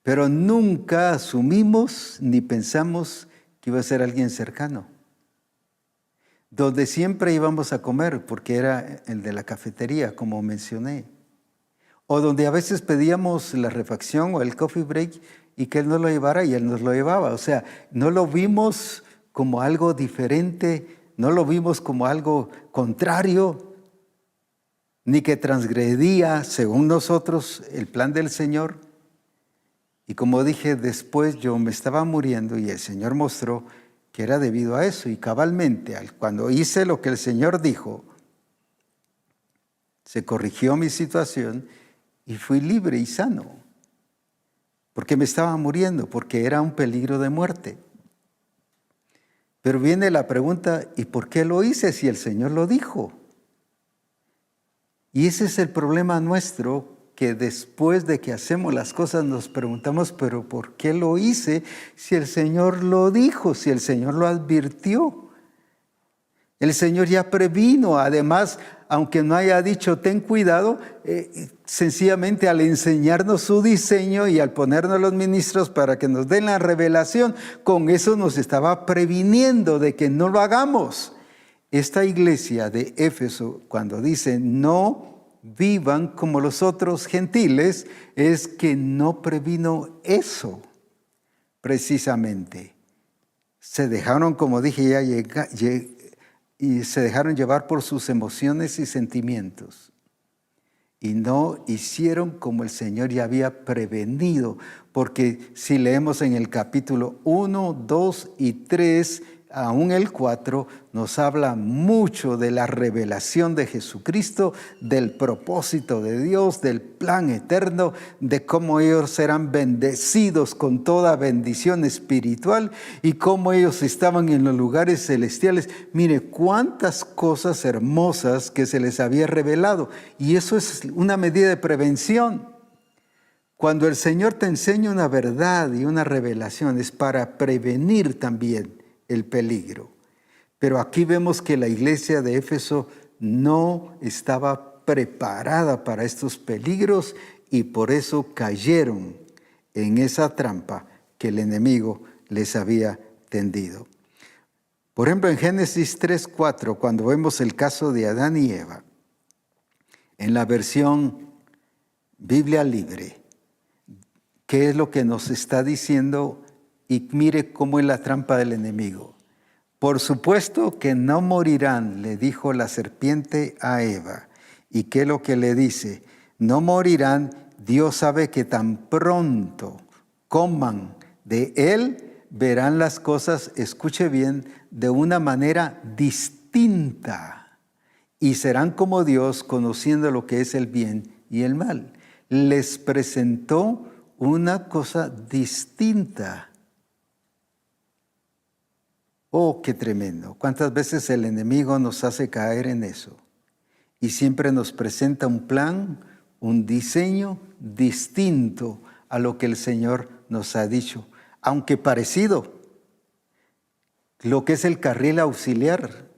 Pero nunca asumimos ni pensamos que iba a ser alguien cercano. Donde siempre íbamos a comer, porque era el de la cafetería, como mencioné. O donde a veces pedíamos la refacción o el coffee break y que él nos lo llevara y él nos lo llevaba. O sea, no lo vimos como algo diferente, no lo vimos como algo contrario, ni que transgredía, según nosotros, el plan del Señor. Y como dije, después yo me estaba muriendo y el Señor mostró que era debido a eso. Y cabalmente, cuando hice lo que el Señor dijo, se corrigió mi situación y fui libre y sano. Porque me estaba muriendo, porque era un peligro de muerte. Pero viene la pregunta, ¿y por qué lo hice si el Señor lo dijo? Y ese es el problema nuestro, que después de que hacemos las cosas nos preguntamos, ¿pero por qué lo hice si el Señor lo dijo, si el Señor lo advirtió? El Señor ya previno, además, aunque no haya dicho ten cuidado, sencillamente al enseñarnos su diseño y al ponernos los ministros para que nos den la revelación, con eso nos estaba previniendo de que no lo hagamos. Esta iglesia de Éfeso, cuando dice no vivan como los otros gentiles, es que no previno eso precisamente. Se dejaron, como dije ya, y se dejaron llevar por sus emociones y sentimientos. Y no hicieron como el Señor ya había prevenido. Porque si leemos en el capítulo 1, 2 y 3, aún el 4, nos habla mucho de la revelación de Jesucristo, del propósito de Dios, del plan eterno, de cómo ellos serán bendecidos con toda bendición espiritual y cómo ellos estaban en los lugares celestiales. Mire, cuántas cosas hermosas que se les había revelado. Y eso es una medida de prevención. Cuando el Señor te enseña una verdad y una revelación, es para prevenir también el peligro. Pero aquí vemos que la iglesia de Éfeso no estaba preparada para estos peligros y por eso cayeron en esa trampa que el enemigo les había tendido. Por ejemplo, en Génesis 3:4, cuando vemos el caso de Adán y Eva, en la versión Biblia Libre, ¿qué es lo que nos está diciendo? Y mire cómo es la trampa del enemigo. Por supuesto que no morirán, le dijo la serpiente a Eva. ¿Y qué es lo que le dice? No morirán, Dios sabe que tan pronto coman de él, verán las cosas, escuche bien, de una manera distinta. Y serán como Dios, conociendo lo que es el bien y el mal. Les presentó una cosa distinta. Oh, qué tremendo. ¿Cuántas veces el enemigo nos hace caer en eso? Y siempre nos presenta un plan, un diseño distinto a lo que el Señor nos ha dicho, aunque parecido. Lo que es el carril auxiliar.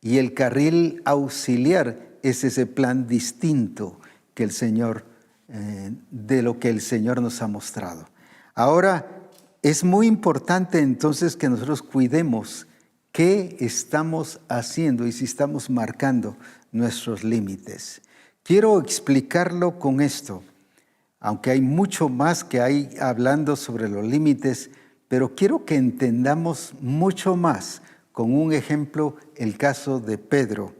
Y el carril auxiliar es ese plan distinto que el Señor, de lo que el Señor nos ha mostrado. Ahora, es muy importante entonces que nosotros cuidemos qué estamos haciendo y si estamos marcando nuestros límites. Quiero explicarlo con esto, aunque hay mucho más que hay hablando sobre los límites, pero quiero que entendamos mucho más con un ejemplo, el caso de Pedro,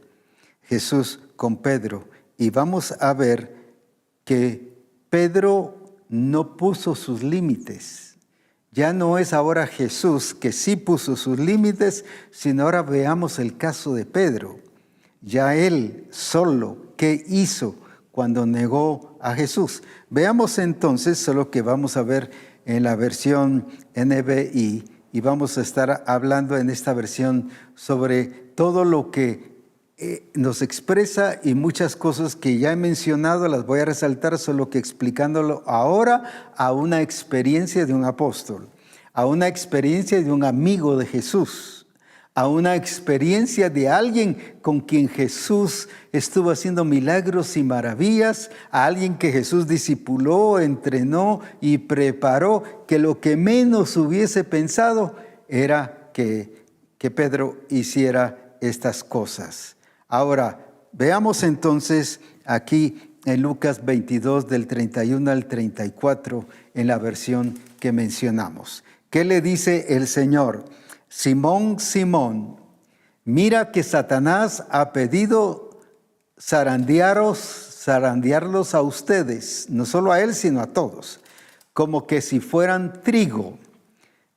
Jesús con Pedro. Y vamos a ver que Pedro no puso sus límites. Ya no es ahora Jesús que sí puso sus límites, sino ahora veamos el caso de Pedro. Ya él solo, ¿qué hizo cuando negó a Jesús? Veamos entonces, solo que vamos a ver en la versión NBI, y vamos a estar hablando en esta versión sobre todo lo que nos expresa y muchas cosas que ya he mencionado, las voy a resaltar, solo que explicándolo ahora a una experiencia de un apóstol, a una experiencia de un amigo de Jesús, a una experiencia de alguien con quien Jesús estuvo haciendo milagros y maravillas, a alguien que Jesús discipuló, entrenó y preparó, que lo que menos hubiese pensado era que Pedro hiciera estas cosas. Ahora, veamos entonces aquí en Lucas 22 del 31 al 34 en la versión que mencionamos. ¿Qué le dice el Señor? Simón, Simón, mira que Satanás ha pedido zarandearlos a ustedes, no solo a él, sino a todos, como que si fueran trigo.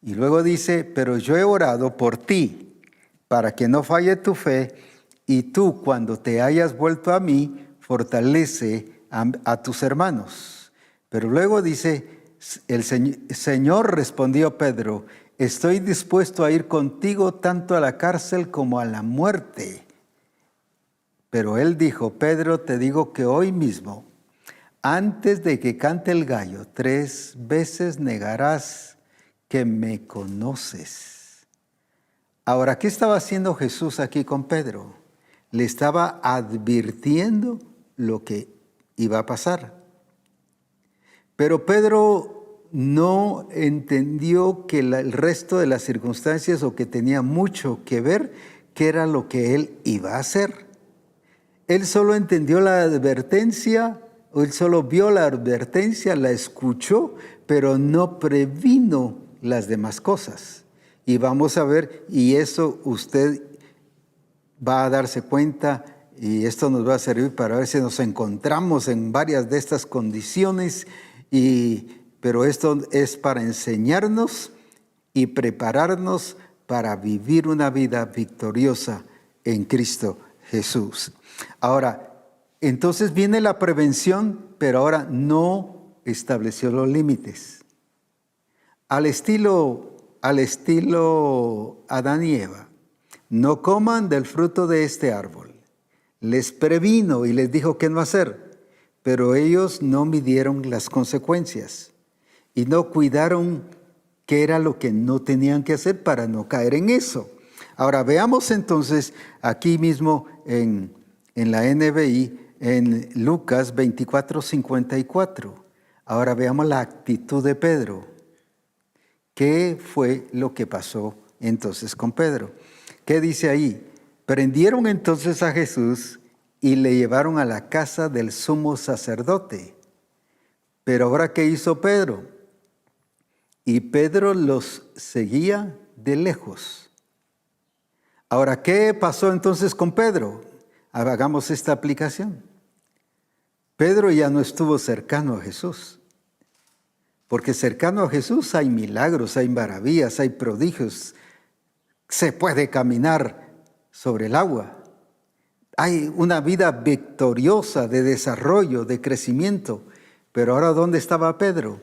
Y luego dice, pero yo he orado por ti, para que no falle tu fe, y tú, cuando te hayas vuelto a mí, fortalece a tus hermanos. Pero luego dice, el Señor respondió Pedro, estoy dispuesto a ir contigo tanto a la cárcel como a la muerte. Pero él dijo, Pedro, te digo que hoy mismo, antes de que cante el gallo, 3 veces negarás que me conoces. Ahora, ¿qué estaba haciendo Jesús aquí con Pedro? Le estaba advirtiendo lo que iba a pasar. Pero Pedro no entendió que el resto de las circunstancias o que tenía mucho que ver, qué era lo que él iba a hacer. Él solo entendió la advertencia, o él solo vio la advertencia, la escuchó, pero no previno las demás cosas. Y vamos a ver, y eso usted va a darse cuenta, y esto nos va a servir para ver si nos encontramos en varias de estas condiciones, pero esto es para enseñarnos y prepararnos para vivir una vida victoriosa en Cristo Jesús. Ahora, entonces viene la prevención, pero ahora no estableció los límites. Al estilo Adán y Eva, no coman del fruto de este árbol. Les previno y les dijo qué no hacer, pero ellos no midieron las consecuencias y no cuidaron qué era lo que no tenían que hacer para no caer en eso. Ahora veamos entonces aquí mismo en la NBI, en Lucas 24:54. Ahora veamos la actitud de Pedro. ¿Qué fue lo que pasó entonces con Pedro? ¿Qué dice ahí? Prendieron entonces a Jesús y le llevaron a la casa del sumo sacerdote. Pero ahora, ¿qué hizo Pedro? Y Pedro los seguía de lejos. Ahora, ¿qué pasó entonces con Pedro? Hagamos esta aplicación. Pedro ya no estuvo cercano a Jesús, porque cercano a Jesús hay milagros, hay maravillas, hay prodigios. Se puede caminar sobre el agua. Hay una vida victoriosa de desarrollo, de crecimiento. Pero ahora, ¿dónde estaba Pedro?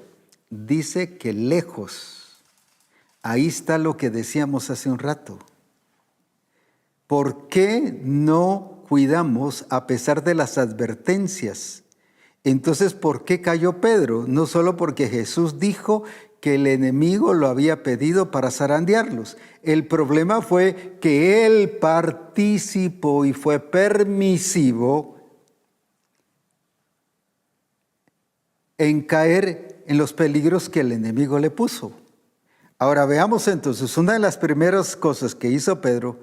Dice que lejos. Ahí está lo que decíamos hace un rato. ¿Por qué no cuidamos a pesar de las advertencias? Entonces, ¿por qué cayó Pedro? No solo porque Jesús dijo que el enemigo lo había pedido para zarandearlos. El problema fue que él participó y fue permisivo en caer en los peligros que el enemigo le puso. Ahora veamos entonces, una de las primeras cosas que hizo Pedro,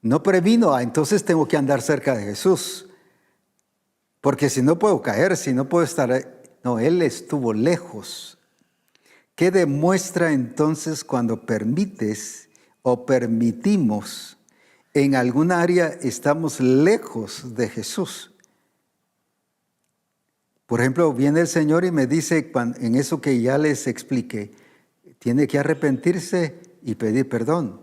no previno, entonces tengo que andar cerca de Jesús, porque si no puedo caer, si no puedo estar... No, él estuvo lejos. ¿Qué demuestra entonces cuando permites o permitimos en alguna área estamos lejos de Jesús? Por ejemplo, viene el Señor y me dice, en eso que ya les expliqué, tiene que arrepentirse y pedir perdón.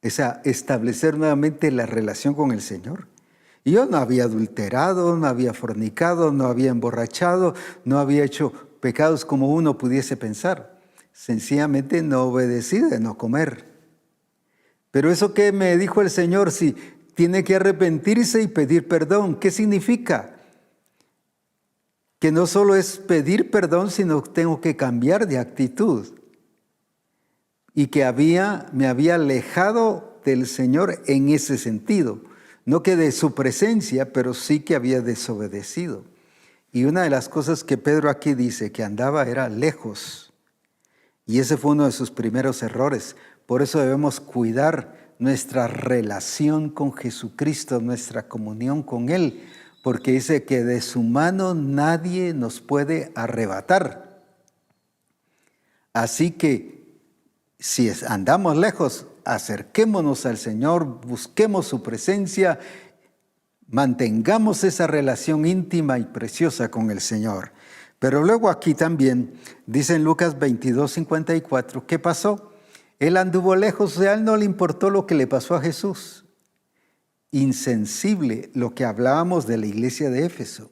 Es establecer nuevamente la relación con el Señor. Y yo no había adulterado, no había fornicado, no había emborrachado, no había hecho pecados como uno pudiese pensar. Sencillamente no obedecí de no comer. Pero eso que me dijo el Señor, si tiene que arrepentirse y pedir perdón, ¿qué significa? Que no solo es pedir perdón, sino que tengo que cambiar de actitud. Y que me había alejado del Señor en ese sentido. No que de su presencia, pero sí que había desobedecido. Y una de las cosas que Pedro aquí dice que andaba era lejos. Y ese fue uno de sus primeros errores. Por eso debemos cuidar nuestra relación con Jesucristo, nuestra comunión con Él. Porque dice que de su mano nadie nos puede arrebatar. Así que si andamos lejos, acerquémonos al Señor, busquemos su presencia, mantengamos esa relación íntima y preciosa con el Señor. Pero luego aquí también dice en Lucas 22:54, ¿qué pasó? Él anduvo lejos, a él no le importó lo que le pasó a Jesús. Insensible, lo que hablábamos de la iglesia de Éfeso.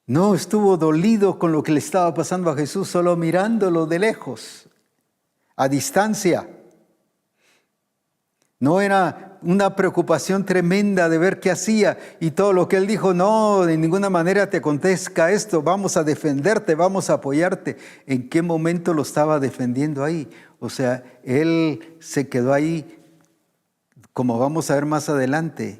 No estuvo dolido con lo que le estaba pasando a Jesús, solo mirándolo de lejos, a distancia. No era una preocupación tremenda de ver qué hacía y todo lo que él dijo, no, de ninguna manera te acontezca esto, vamos a defenderte, vamos a apoyarte. ¿En qué momento lo estaba defendiendo ahí? O sea, él se quedó ahí, como vamos a ver más adelante,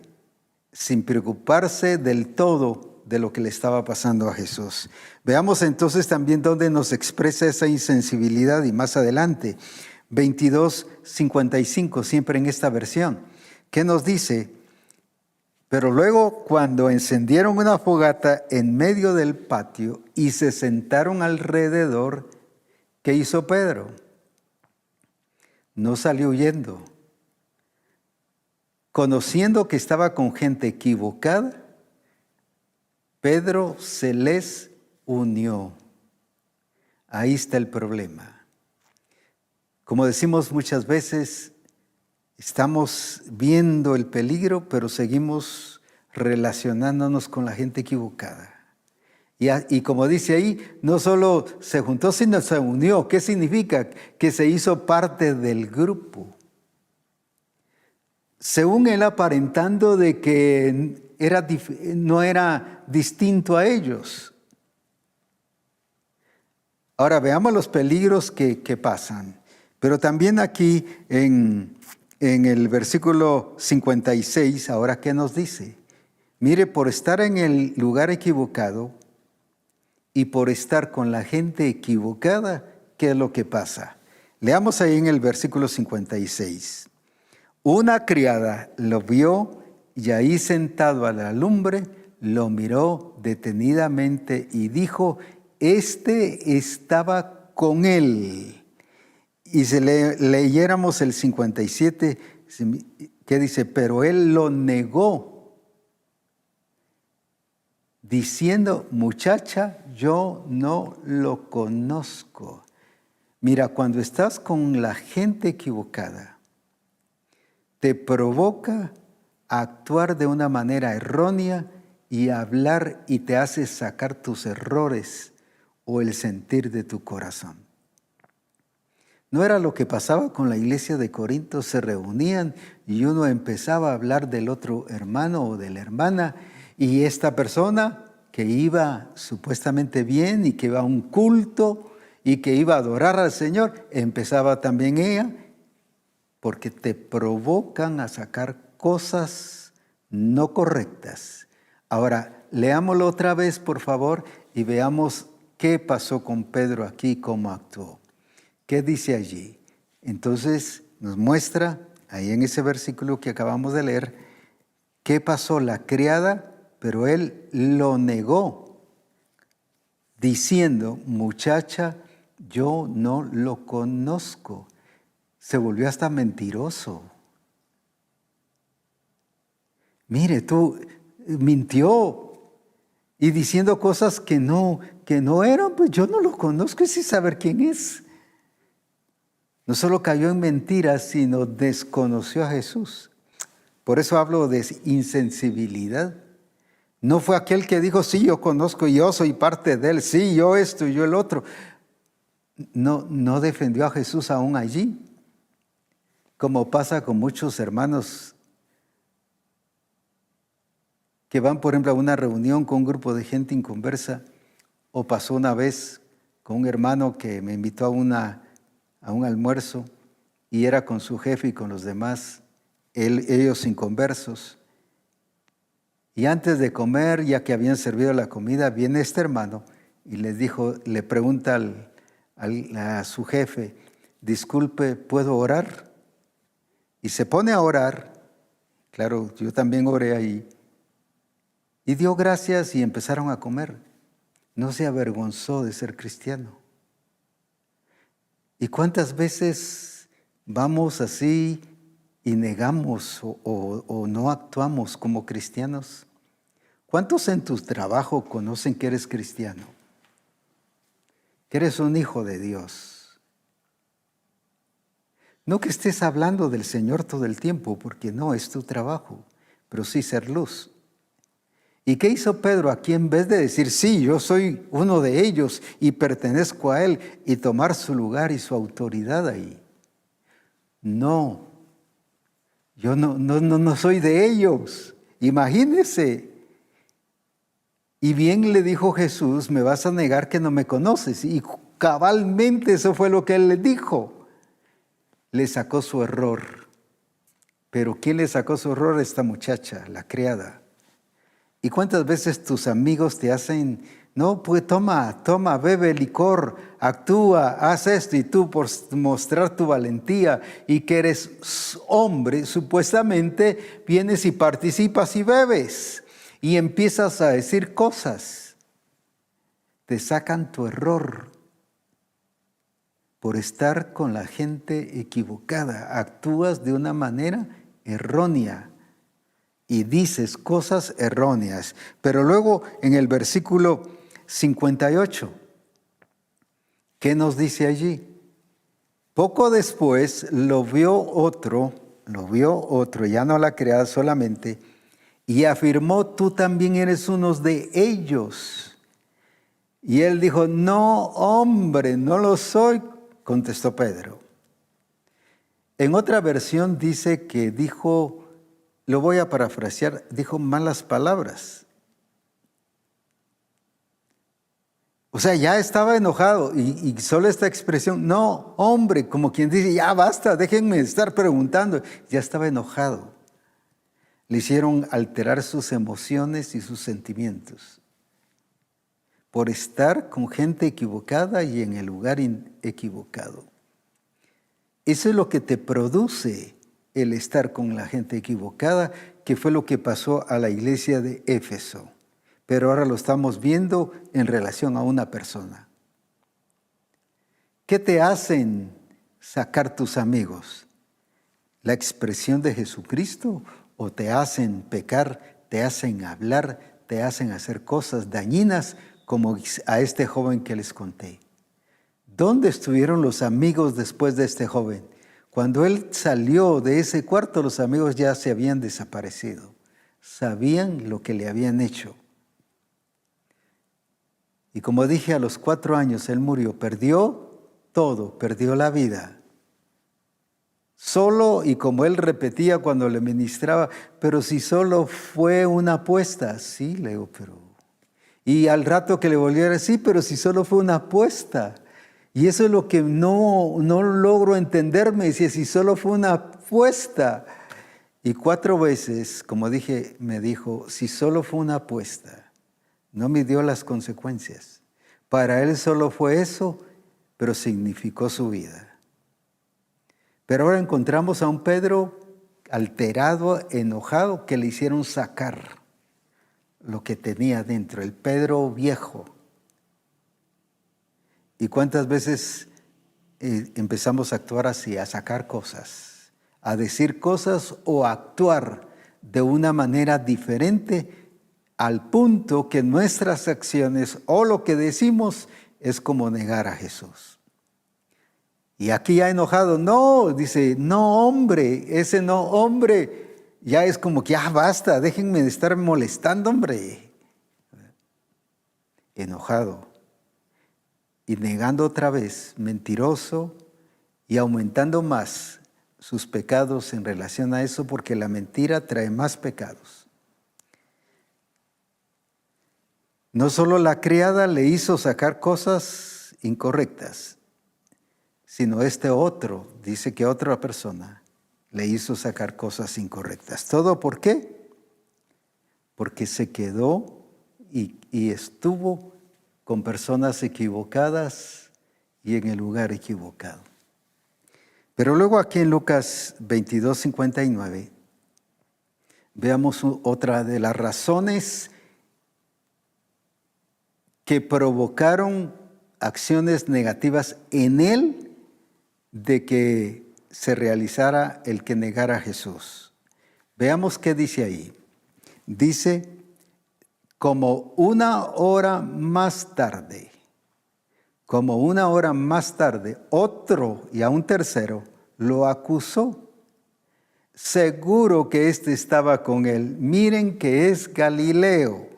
sin preocuparse del todo de lo que le estaba pasando a Jesús. Veamos entonces también dónde nos expresa esa insensibilidad y más adelante. 22:55, siempre en esta versión. ¿Qué nos dice? Pero luego, cuando encendieron una fogata en medio del patio y se sentaron alrededor, ¿qué hizo Pedro? No salió huyendo. Conociendo que estaba con gente equivocada, Pedro se les unió. Ahí está el problema. Como decimos muchas veces, estamos viendo el peligro, pero seguimos relacionándonos con la gente equivocada. Y como dice ahí, no solo se juntó, sino se unió. ¿Qué significa? Que se hizo parte del grupo. Según él aparentando de que no era distinto a ellos. Ahora veamos los peligros que pasan. Pero también aquí en el versículo 56, ahora ¿qué nos dice? Mire, por estar en el lugar equivocado y por estar con la gente equivocada, ¿qué es lo que pasa? Leamos ahí en el versículo 56. Una criada lo vio y ahí sentado a la lumbre, lo miró detenidamente y dijo, este estaba con él. Y si leyéramos el 57, ¿qué dice? Pero él lo negó, diciendo, muchacha, yo no lo conozco. Mira, cuando estás con la gente equivocada, te provoca a actuar de una manera errónea y a hablar y te hace sacar tus errores o el sentir de tu corazón. ¿No era lo que pasaba con la iglesia de Corinto? Se reunían y uno empezaba a hablar del otro hermano o de la hermana y esta persona que iba supuestamente bien y que iba a un culto y que iba a adorar al Señor, empezaba también ella, porque te provocan a sacar cosas no correctas. Ahora, leámoslo otra vez, por favor, y veamos qué pasó con Pedro aquí, cómo actuó. ¿Qué dice allí? Entonces, nos muestra, ahí en ese versículo que acabamos de leer, qué pasó la criada, pero él lo negó, diciendo, muchacha, yo no lo conozco. Se volvió hasta mentiroso. Mire, tú mintió y diciendo cosas que no eran, pues yo no lo conozco y sin saber quién es. No solo cayó en mentiras, sino desconoció a Jesús. Por eso hablo de insensibilidad. No fue aquel que dijo, sí, yo conozco, yo soy parte de él, sí, yo esto y yo el otro. No defendió a Jesús aún allí. Como pasa con muchos hermanos que van, por ejemplo, a una reunión con un grupo de gente inconversa, o pasó una vez con un hermano que me invitó a un almuerzo y era con su jefe y con los demás, ellos inconversos. Y antes de comer, ya que habían servido la comida, viene este hermano y le pregunta a su jefe, disculpe, ¿puedo orar? Y se pone a orar, claro, yo también oré ahí, y dio gracias y empezaron a comer. No se avergonzó de ser cristiano. ¿Y cuántas veces vamos así y negamos o no actuamos como cristianos? ¿Cuántos en tu trabajo conocen que eres cristiano? Que eres un hijo de Dios. No que estés hablando del Señor todo el tiempo, porque no es tu trabajo, pero sí ser luz. ¿Y qué hizo Pedro aquí? En vez de decir, sí, yo soy uno de ellos y pertenezco a él, y tomar su lugar y su autoridad ahí. No, yo no soy de ellos. Imagínense. Y bien le dijo Jesús, me vas a negar que no me conoces. Y cabalmente eso fue lo que él le dijo. Le sacó su error. Pero ¿quién le sacó su error? Esta muchacha, la criada. ¿Y cuántas veces tus amigos te hacen, no, pues toma, bebe licor, actúa, haz esto, y tú por mostrar tu valentía y que eres hombre, supuestamente vienes y participas y bebes y empiezas a decir cosas? Te sacan tu error por estar con la gente equivocada. Actúas de una manera errónea y dices cosas erróneas. Pero luego en el versículo 58, ¿qué nos dice allí? Poco después lo vio otro, ya no la criada solamente, y afirmó, tú también eres uno de ellos. Y él dijo, no, hombre, no lo soy, contestó Pedro. En otra versión dice que dijo, lo voy a parafrasear, dijo malas palabras. O sea, ya estaba enojado y solo esta expresión, no, hombre, como quien dice, ya basta, déjenme estar preguntando. Ya estaba enojado. Le hicieron alterar sus emociones y sus sentimientos por estar con gente equivocada y en el lugar equivocado. Eso es lo que te produce el estar con la gente equivocada, que fue lo que pasó a la iglesia de Éfeso. Pero ahora lo estamos viendo en relación a una persona. ¿Qué te hacen sacar tus amigos? ¿La expresión de Jesucristo? ¿O te hacen pecar, te hacen hablar, te hacen hacer cosas dañinas como a este joven que les conté? ¿Dónde estuvieron los amigos después de este joven? Cuando él salió de ese cuarto, los amigos ya se habían desaparecido. Sabían lo que le habían hecho. Y como dije, a los 4 años él murió, perdió todo, perdió la vida. Solo, y como él repetía cuando le ministraba, pero si solo fue una apuesta. Sí, le digo, pero... Y al rato que le volviera, sí, pero si solo fue una apuesta. Y eso es lo que no logro entenderme. Decía, si solo fue una apuesta. Y 4 veces, como dije, me dijo, si solo fue una apuesta. No midió las consecuencias. Para él solo fue eso, pero significó su vida. Pero ahora encontramos a un Pedro alterado, enojado, que le hicieron sacar lo que tenía dentro, el Pedro viejo. ¿Y cuántas veces empezamos a actuar así, a sacar cosas, a decir cosas o a actuar de una manera diferente al punto que nuestras acciones o lo que decimos es como negar a Jesús? Y aquí ya enojado, no, dice, no hombre, ese no hombre, ya es como que ya basta, déjenme de estar molestando, hombre. Enojado. Y negando otra vez, mentiroso y aumentando más sus pecados en relación a eso, porque la mentira trae más pecados. No solo la criada le hizo sacar cosas incorrectas, sino este otro, dice que otra persona le hizo sacar cosas incorrectas. ¿Todo por qué? Porque se quedó y estuvo con personas equivocadas y en el lugar equivocado. Pero luego aquí en Lucas 22:59, veamos otra de las razones que provocaron acciones negativas en él de que se realizara el que negara a Jesús. Veamos qué dice ahí. Dice, como una hora más tarde, otro y aún tercero lo acusó. Seguro que éste estaba con él. Miren que es Galileo.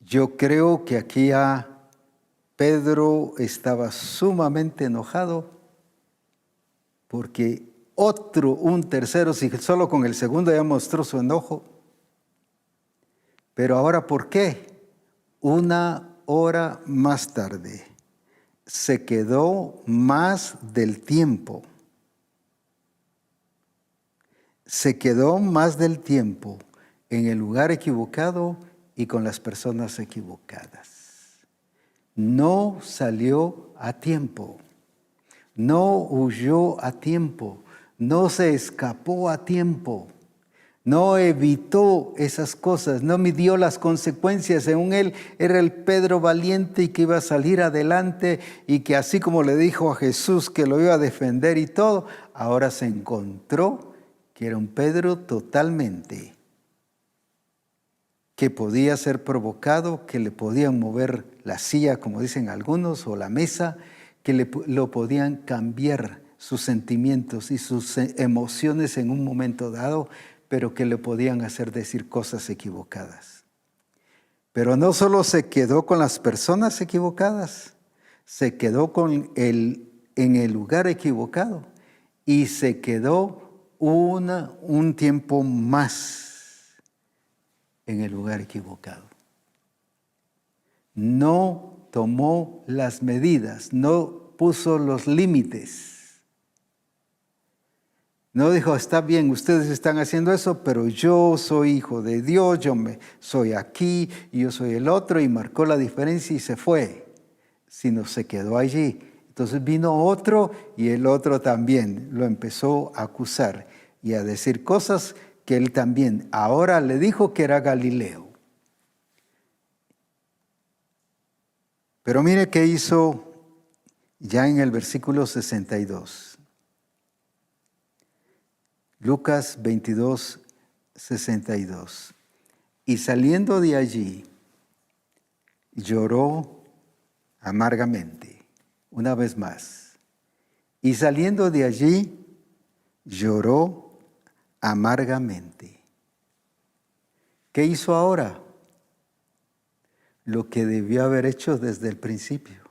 Yo creo que aquí Pedro estaba sumamente enojado porque un tercero, si solo con el segundo ya mostró su enojo. Pero ahora, ¿por qué? 1 hora más tarde, se quedó más del tiempo. Se quedó más del tiempo en el lugar equivocado y con las personas equivocadas. No salió a tiempo, no huyó a tiempo, no se escapó a tiempo, no evitó esas cosas, no midió las consecuencias. Según él, era el Pedro valiente y que iba a salir adelante y que así como le dijo a Jesús que lo iba a defender y todo, ahora se encontró que era un Pedro totalmente que podía ser provocado, que le podían mover la silla, como dicen algunos, o la mesa, que lo podían cambiar sus sentimientos y sus emociones en un momento dado, pero que le podían hacer decir cosas equivocadas. Pero no solo se quedó con las personas equivocadas, se quedó en el lugar equivocado y se quedó un tiempo más en el lugar equivocado. No tomó las medidas, no puso los límites. No dijo, está bien, ustedes están haciendo eso, pero yo soy hijo de Dios, soy aquí y yo soy el otro, y marcó la diferencia y se fue, sino se quedó allí. Entonces vino otro y el otro también lo empezó a acusar y a decir cosas que él también ahora le dijo que era Galileo. Pero mire qué hizo ya en el versículo 62. Lucas 22, 62. Y saliendo de allí, lloró amargamente. Una vez más. Y saliendo de allí, lloró amargamente. ¿Qué hizo ahora? Lo que debió haber hecho desde el principio.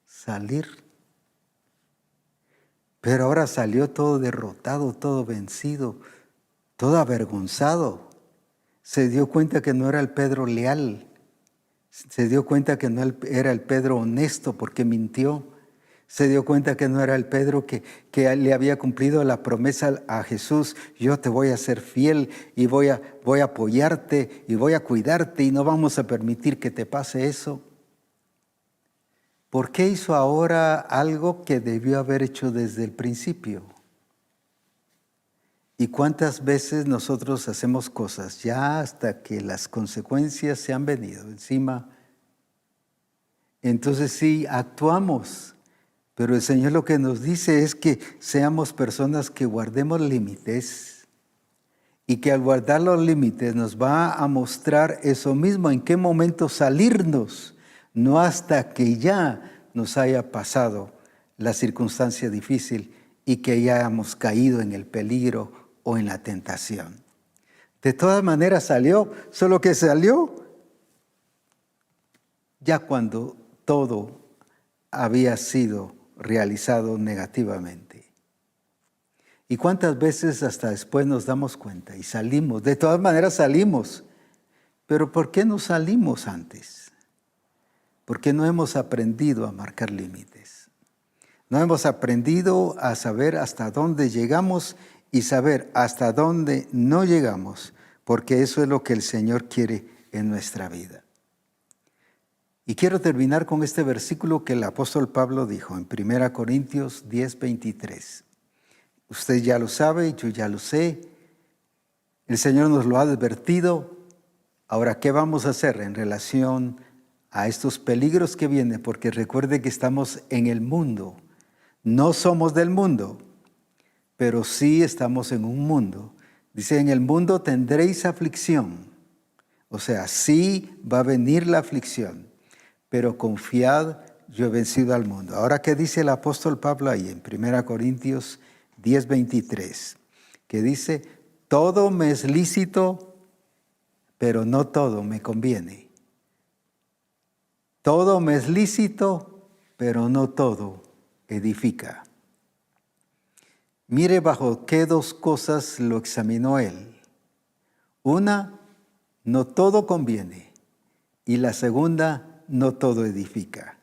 Salir. Pero ahora salió todo derrotado, todo vencido, todo avergonzado. Se dio cuenta que no era el Pedro leal. Se dio cuenta que no era el Pedro honesto porque mintió. Se dio cuenta que no era el Pedro que le había cumplido la promesa a Jesús. Yo te voy a ser fiel y voy a apoyarte y voy a cuidarte y no vamos a permitir que te pase eso. ¿Por qué hizo ahora algo que debió haber hecho desde el principio? ¿Y cuántas veces nosotros hacemos cosas ya hasta que las consecuencias se han venido encima? Entonces sí, actuamos. Pero el Señor lo que nos dice es que seamos personas que guardemos límites y que al guardar los límites nos va a mostrar eso mismo, en qué momento salirnos, no hasta que ya nos haya pasado la circunstancia difícil y que ya hayamos caído en el peligro o en la tentación. De todas maneras salió, solo que salió ya cuando todo había sido realizado negativamente. ¿Y cuántas veces hasta después nos damos cuenta y salimos? De todas maneras salimos. Pero ¿por qué no salimos antes? ¿Por qué no hemos aprendido a marcar límites? No hemos aprendido a saber hasta dónde llegamos y saber hasta dónde no llegamos, porque eso es lo que el Señor quiere en nuestra vida. Y quiero terminar con este versículo que el apóstol Pablo dijo en 1 Corintios 10:23. Usted ya lo sabe, yo ya lo sé. El Señor nos lo ha advertido. Ahora, ¿qué vamos a hacer en relación a estos peligros que vienen? Porque recuerde que estamos en el mundo. No somos del mundo, pero sí estamos en un mundo. Dice, en el mundo tendréis aflicción. O sea, sí va a venir la aflicción. Pero confiad, yo he vencido al mundo. Ahora, ¿qué dice el apóstol Pablo ahí en 1 Corintios 10:23? Que dice, todo me es lícito, pero no todo me conviene. Todo me es lícito, pero no todo edifica. Mire bajo qué dos cosas lo examinó él. Una, no todo conviene. Y la segunda, no todo edifica.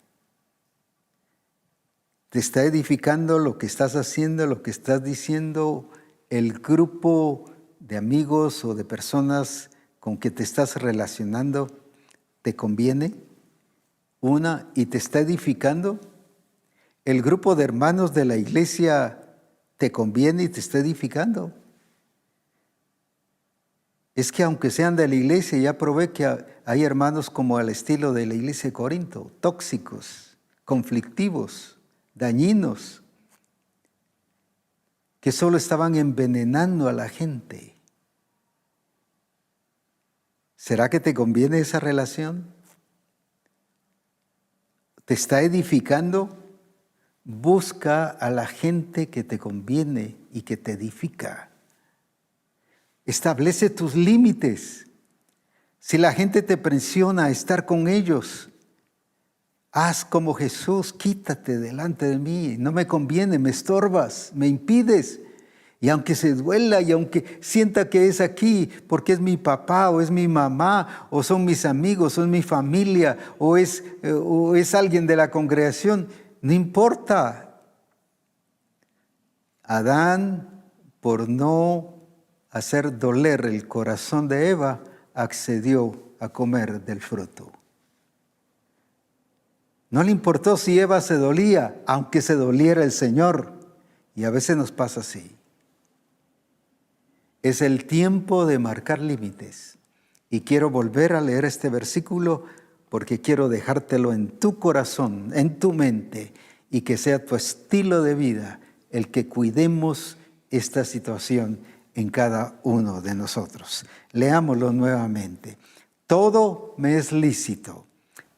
¿Te está edificando lo que estás haciendo, lo que estás diciendo, el grupo de amigos o de personas con que te estás relacionando? ¿Te conviene? Una, ¿y te está edificando? ¿El grupo de hermanos de la iglesia te conviene y te está edificando? Es que aunque sean de la iglesia, ya probé que hay hermanos como al estilo de la iglesia de Corinto, tóxicos, conflictivos, dañinos, que solo estaban envenenando a la gente. ¿Será que te conviene esa relación? ¿Te está edificando? Busca a la gente que te conviene y que te edifica. Establece tus límites. Si la gente te presiona a estar con ellos, haz como Jesús, quítate delante de mí, no me conviene, me estorbas, me impides. Y aunque se duela y aunque sienta que es aquí porque es mi papá o es mi mamá o son mis amigos, son mi familia o es alguien de la congregación, no importa. Adán, por no hacer doler el corazón de Eva, accedió a comer del fruto. No le importó si Eva se dolía, aunque se doliera el Señor. Y a veces nos pasa así. Es el tiempo de marcar límites. Y quiero volver a leer este versículo porque quiero dejártelo en tu corazón, en tu mente, y que sea tu estilo de vida el que cuidemos esta situación en cada uno de nosotros. Leámoslo nuevamente. Todo me es lícito,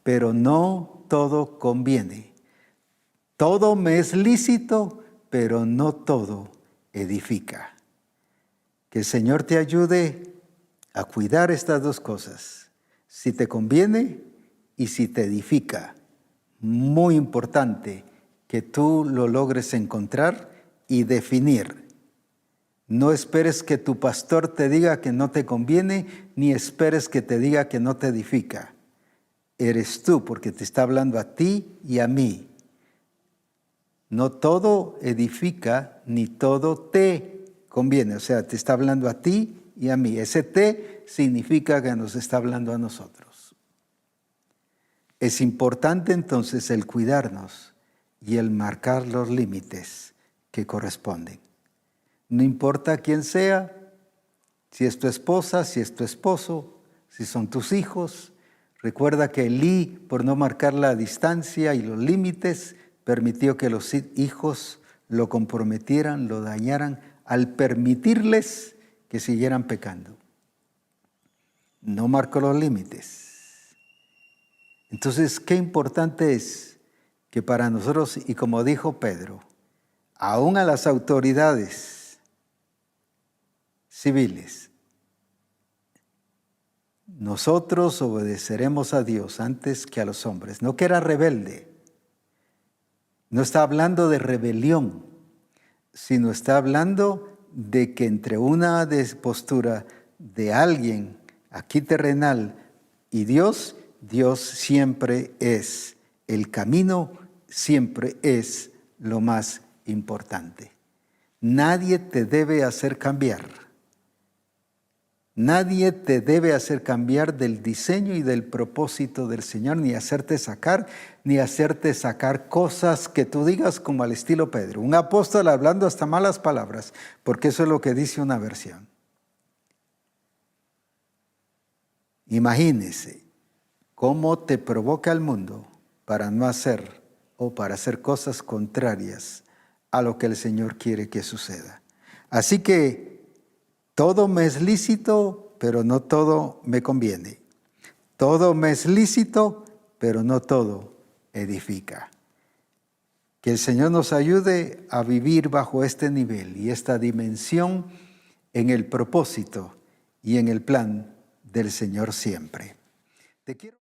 pero no todo conviene. Todo me es lícito, pero no todo edifica. Que el Señor te ayude a cuidar estas dos cosas. Si te conviene y si te edifica. Muy importante que tú lo logres encontrar y definir. No esperes que tu pastor te diga que no te conviene, ni esperes que te diga que no te edifica. Eres tú, porque te está hablando a ti y a mí. No todo edifica, ni todo te conviene. O sea, te está hablando a ti y a mí. Ese te significa que nos está hablando a nosotros. Es importante entonces el cuidarnos y el marcar los límites que corresponden. No importa quién sea, si es tu esposa, si es tu esposo, si son tus hijos. Recuerda que Elí, por no marcar la distancia y los límites, permitió que los hijos lo comprometieran, lo dañaran, al permitirles que siguieran pecando. No marcó los límites. Entonces, qué importante es que para nosotros, y como dijo Pedro, aún a las autoridades civiles, nosotros obedeceremos a Dios antes que a los hombres. No que era rebelde. No está hablando de rebelión, sino está hablando de que entre una postura de alguien aquí terrenal y Dios, Dios siempre es el camino, siempre es lo más importante. Nadie te debe hacer cambiar. Nadie te debe hacer cambiar del diseño y del propósito del Señor, ni hacerte sacar cosas que tú digas como al estilo Pedro. Un apóstol hablando hasta malas palabras, porque eso es lo que dice una versión. Imagínese cómo te provoca el mundo para no hacer o para hacer cosas contrarias a lo que el Señor quiere que suceda. Así que todo me es lícito, pero no todo me conviene. Todo me es lícito, pero no todo edifica. Que el Señor nos ayude a vivir bajo este nivel y esta dimensión en el propósito y en el plan del Señor siempre. Te quiero